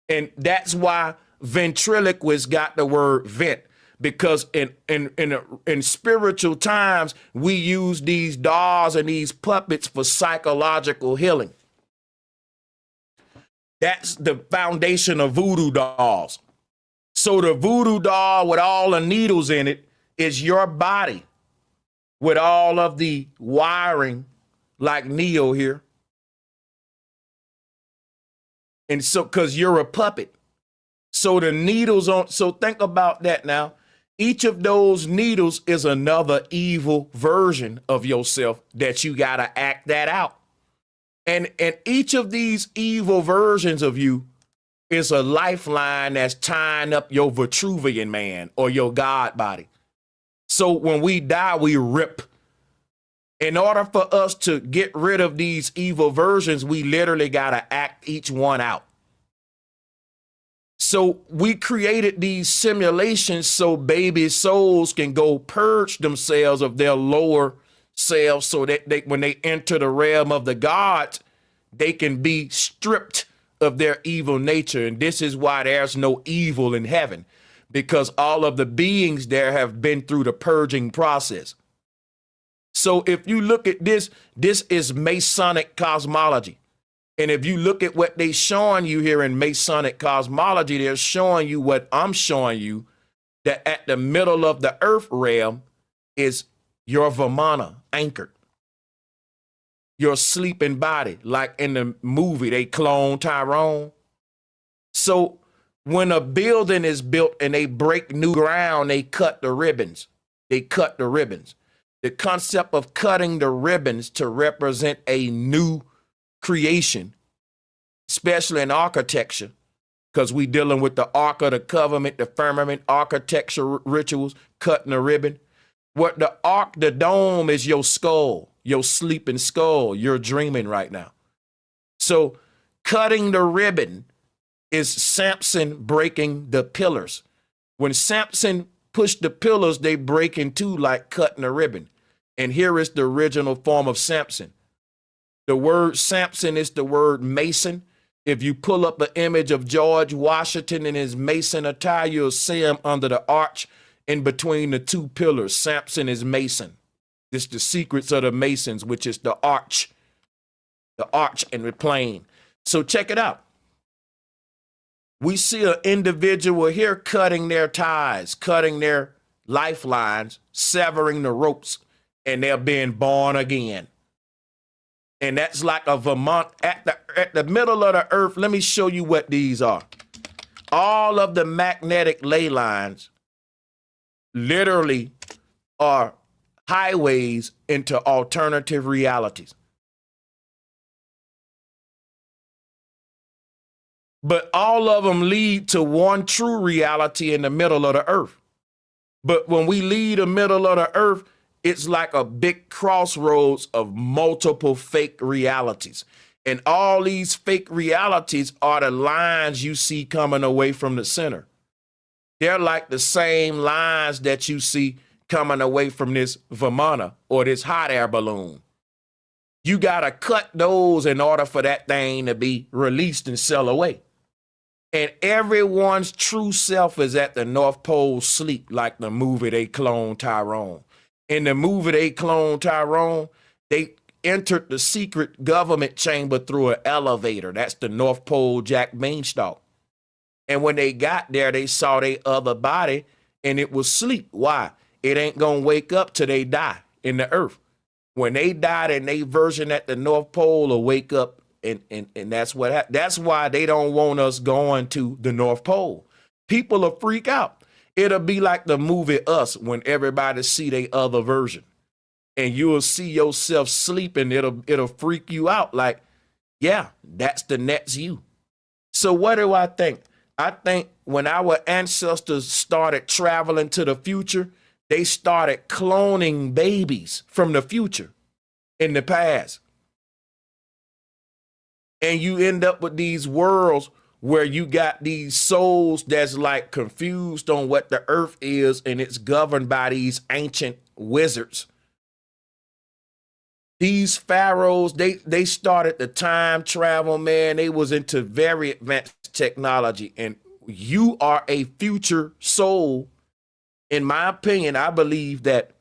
And that's why ventriloquists got the word vent, because in spiritual times, we use these dolls and these puppets for psychological healing. That's the foundation of voodoo dolls. So the voodoo doll with all the needles in it is your body with all of the wiring like Neo here. And so, because you're a puppet. So the needles on, so think about that now. Each of those needles is another evil version of yourself that you got to act that out. And each of these evil versions of you is a lifeline that's tying up your Vitruvian man or your God body. So when we die, we rip In order for us to get rid of these evil versions, we literally got to act each one out. So we created these simulations so baby souls can go purge themselves of their lower selves so that when they enter the realm of the gods, they can be stripped of their evil nature. And this is why there's no evil in heaven, because all of the beings there have been through the purging process. So if you look at this, this is Masonic cosmology. And if you look at what they're showing you here in Masonic cosmology, they're showing you what I'm showing you, that at the middle of the earth realm is your Vimana anchored. Your sleeping body, like in the movie, they clone Tyrone. So when a building is built and they break new ground, they cut the ribbons. They cut the ribbons. The concept of cutting the ribbons to represent a new creation, especially in architecture, because we dealing with the Ark of the Covenant, the firmament, architecture rituals, cutting the ribbon. What the Ark, the dome, is your skull, your sleeping skull. You're dreaming right now. So cutting the ribbon is Samson breaking the pillars. When Samson pushed the pillars, they break in two like cutting a ribbon. And here is the original form of Samson. The word Samson is the word Mason. If you pull up an image of George Washington in his Mason attire, you'll see him under the arch in between the two pillars. Samson is Mason. This is the secrets of the Masons, which is the arch and the plane. So check it out. We see an individual here cutting their ties, cutting their lifelines, severing the ropes, and they're being born again. And that's like a Vermont at the middle of the earth. Let me show you what these are. All of the magnetic ley lines literally are highways into alternative realities. But all of them lead to one true reality in the middle of the earth. But when we leave the middle of the earth, it's like a big crossroads of multiple fake realities. And all these fake realities are the lines you see coming away from the center. They're like the same lines that you see coming away from this Vimana or this hot air balloon. You got to cut those in order for that thing to be released and sail away. And everyone's true self is at the North Pole sleep, like the movie they cloned Tyrone. In the movie they cloned Tyrone, they entered the secret government chamber through an elevator. That's the North Pole Jack Beanstalk. And when they got there, they saw their other body and it was sleep. Why? It ain't gonna wake up till they die in the earth. When they died in their version at the North Pole will wake up, and that's what happened. That's why they don't want us going to the North Pole. People will freak out. It'll be like the movie Us when everybody see their other version. And you'll see yourself sleeping. It'll freak you out. Like, yeah, that's the next you. So what do I think? I think when our ancestors started traveling to the future, they started cloning babies from the future in the past. And you end up with these worlds where you got these souls that's like confused on what the earth is, and it's governed by these ancient wizards. These pharaohs, they started the time travel, man. They was into very advanced technology, and you are a future soul. In my opinion, I believe that.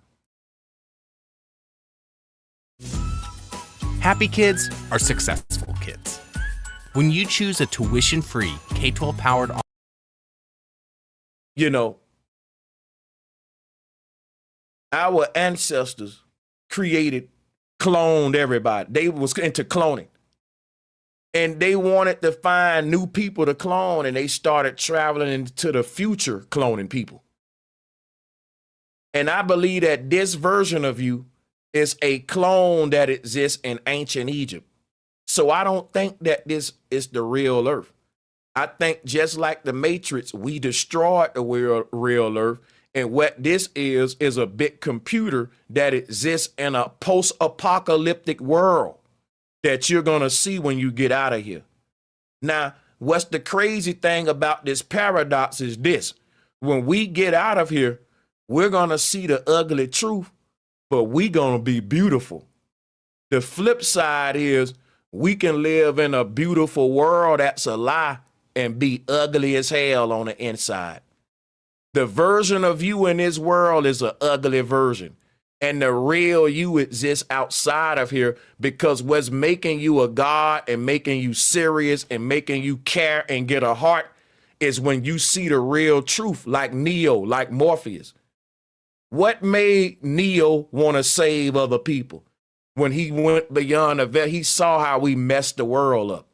Happy kids are successful kids. When you choose a tuition-free K-12 powered, our ancestors cloned everybody. They was into cloning. And they wanted to find new people to clone, and they started traveling into the future cloning people. And I believe that this version of you is a clone that exists in ancient Egypt. So I don't think that this is the real earth. I think just like the Matrix, we destroyed the real earth, And what this is a big computer that exists in a post-apocalyptic world that you're going to see when you get out of here. Now, what's the crazy thing about this paradox is this. When we get out of here, we're going to see the ugly truth, but we're going to be beautiful. The flip side is we can live in a beautiful world that's a lie and be ugly as hell on the inside. The version of you in this world is an ugly version. And the real you exists outside of here, because what's making you a god and making you serious and making you care and get a heart is when you see the real truth, like Neo, like Morpheus. What made Neo want to save other people? When he went beyond the veil, he saw how we messed the world up.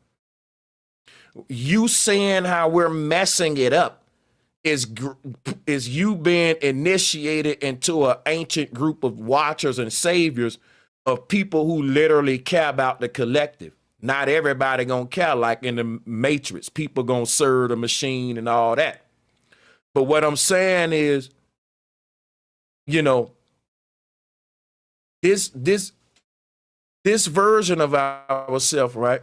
You seeing how we're messing it up is you being initiated into an ancient group of watchers and saviors of people who literally care about the collective. Not everybody gonna care, like in the Matrix. People gonna serve the machine and all that. But what I'm saying is, you know, this version of ourselves, right?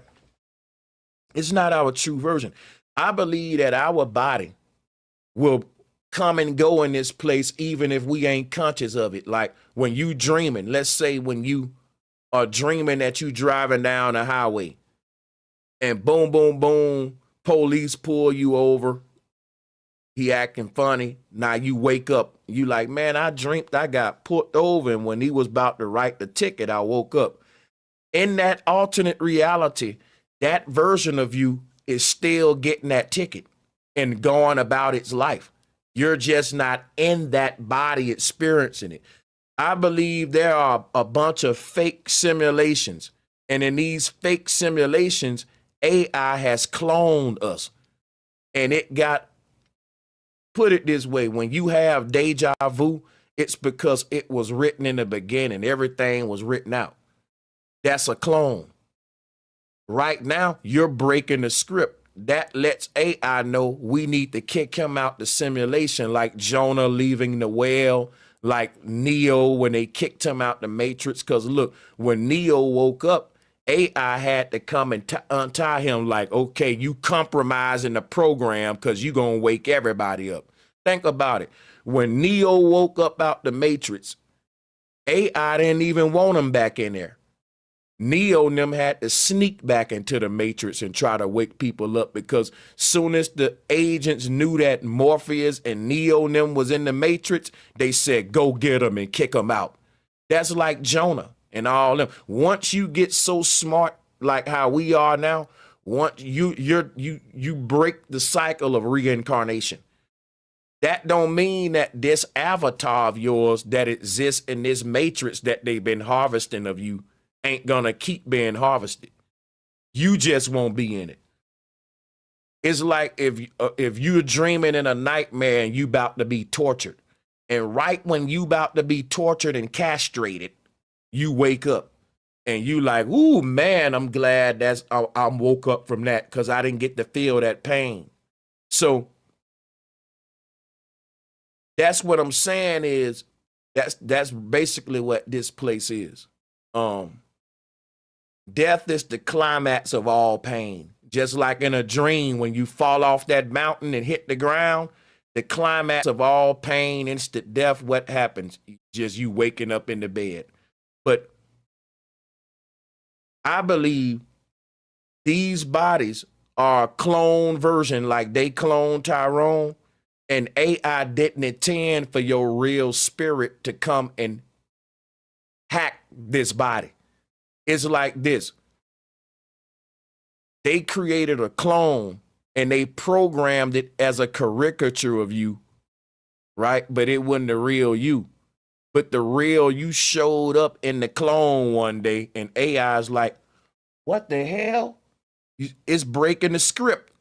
It's not our true version. I believe that our body will come and go in this place even if we ain't conscious of it. Like when you dreaming, let's say when you are dreaming that you driving down the highway and boom, boom, boom, police pull you over. He acting funny. Now you wake up, you like, man, I dreamt I got pulled over, and when he was about to write the ticket, I woke up. In that alternate reality, that version of you is still getting that ticket and going about its life. You're just not in that body experiencing it. I believe there are a bunch of fake simulations. And in these fake simulations, AI has cloned us. And it got, put it this way, when you have deja vu, it's because it was written in the beginning. Everything was written out. That's a clone. Right now, you're breaking the script. That lets AI know we need to kick him out the simulation, like Jonah leaving the whale, like Neo when they kicked him out the Matrix. Because look, when Neo woke up, AI had to come and untie him like, okay, you compromising the program because you're going to wake everybody up. Think about it. When Neo woke up out the Matrix, AI didn't even want him back in there. Neo and them had to sneak back into the Matrix and try to wake people up, because soon as the agents knew that Morpheus and Neo and them was in the Matrix, they said, go get them and kick them out. That's like Jonah and all them. Once you get so smart like how we are now, once you break the cycle of reincarnation. That don't mean that this avatar of yours that exists in this Matrix that they've been harvesting of you ain't gonna keep being harvested. You just won't be in it. It's like if you're dreaming in a nightmare and you about to be tortured, and right when you about to be tortured and castrated, you wake up and you like, ooh, man, I'm glad I woke up from that, because I didn't get to feel that pain. So that's what I'm saying is that's basically what this place is. Death is the climax of all pain. Just like in a dream, when you fall off that mountain and hit the ground, the climax of all pain, instant death, what happens? Just you waking up in the bed. But I believe these bodies are a clone version, like they cloned Tyrone, and AI didn't intend for your real spirit to come and hack this body. It's like this. They created a clone and they programmed it as a caricature of you, right? But it wasn't the real you. But the real you showed up in the clone one day, and AI is like, what the hell? It's breaking the script.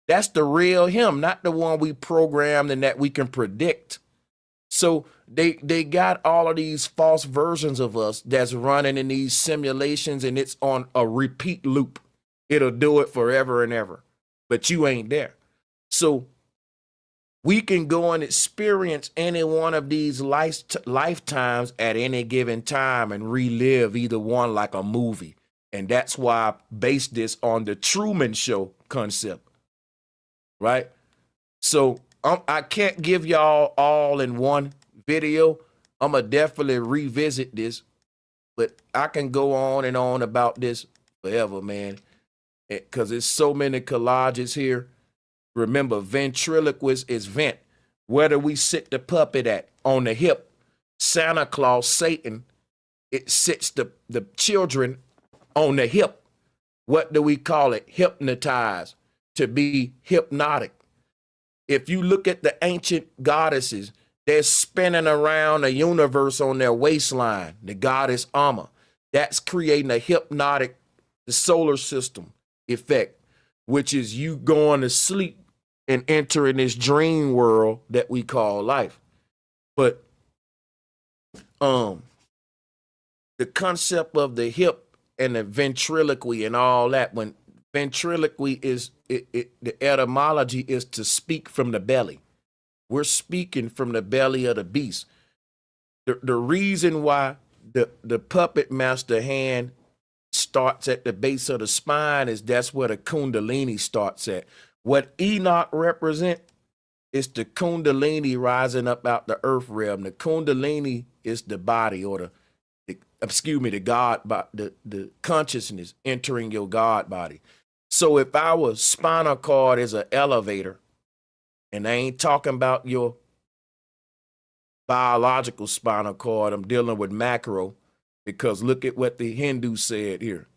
That's the real him, not the one we programmed and that we can predict. So they got all of these false versions of us that's running in these simulations, and it's on a repeat loop. It'll do it forever and ever, but you ain't there. So We can go and experience any one of these lifetimes at any given time and relive either one like a movie. And that's why I based this on the Truman Show concept, right? So I can't give y'all all in one video. I'm going to definitely revisit this, but I can go on and on about this forever, man, because there's so many collages here. Remember, ventriloquist is vent. Where do we sit the puppet at? On the hip. Santa Claus, Satan, it sits the children on the hip. What do we call it? Hypnotize, to be hypnotic. If you look at the ancient goddesses, they're spinning around the universe on their waistline, the goddess Amma. That's creating a hypnotic, the solar system effect, which is you going to sleep and entering this dream world that we call life. But the concept of the hip and the ventriloquy and all that, when ventriloquy is, the etymology is to speak from the belly. We're speaking from the belly of the beast. The reason why the puppet master hand starts at the base of the spine is that's where the kundalini starts at. What Enoch represent is the kundalini rising up out the earth realm. The kundalini is the body, or the God, the consciousness entering your God body. So if our spinal cord is an elevator, and I ain't talking about your biological spinal cord, I'm dealing with macro, because look at what the Hindus said here.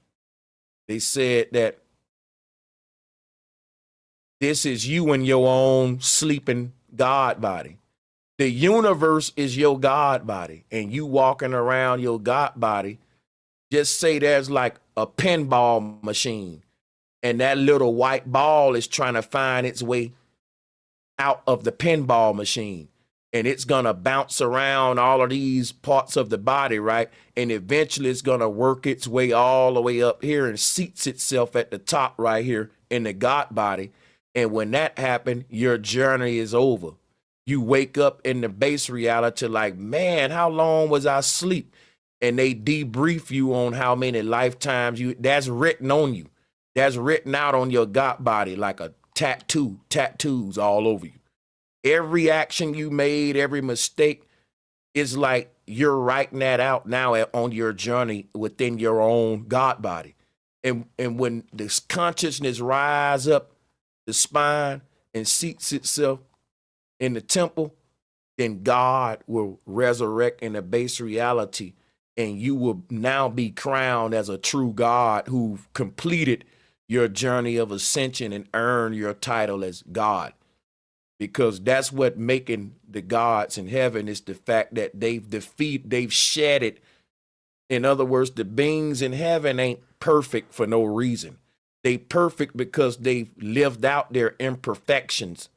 They said that this is you in your own sleeping God body. The universe is your God body, and you walking around your God body. Just say there's like a pinball machine, and that little white ball is trying to find its way out of the pinball machine, and it's going to bounce around all of these parts of the body, right? And eventually it's going to work its way all the way up here and seats itself at the top right here in the God body. And when that happened, your journey is over. You wake up in the base reality like, man, how long was I asleep? And they debrief you on how many lifetimes that's written on you. That's written out on your God body like a tattoos all over you. Every action you made, every mistake is like you're writing that out now on your journey within your own God body. And when this consciousness rise up the spine and seats itself in the temple, then God will resurrect in the base reality, and you will now be crowned as a true God who completed your journey of ascension and earned your title as God. Because that's what making the gods in heaven is the fact that they've shedded. In other words, the beings in heaven ain't perfect for no reason. They perfect because they've lived out their imperfections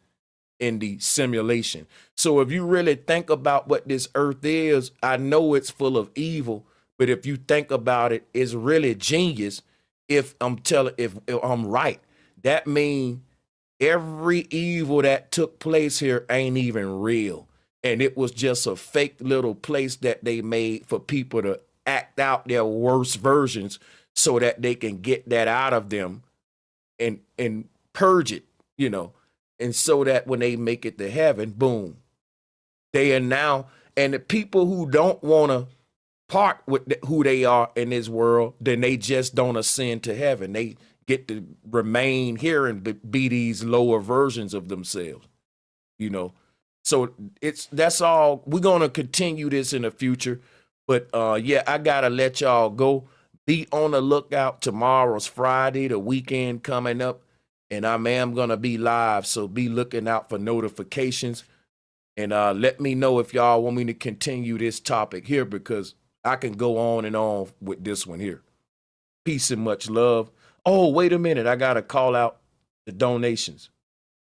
in the simulation. So if you really think about what this earth is, I know it's full of evil, but if you think about it, it's really genius. If I'm right, that means every evil that took place here ain't even real. And it was just a fake little place that they made for people to act out their worst versions so that they can get that out of them and purge it, and so that when they make it to heaven, boom, they are now. And the people who don't want to part with who they are in this world, then they just don't ascend to heaven. They get to remain here and be these lower versions of themselves, So that's all. We're going to continue this in the future. But yeah, I got to let y'all go. Be on the lookout. Tomorrow's Friday, the weekend coming up, and I am going to be live. So be looking out for notifications, and let me know if y'all want me to continue this topic here, because I can go on and on with this one here. Peace and much love. Oh, wait a minute. I got to call out the donations.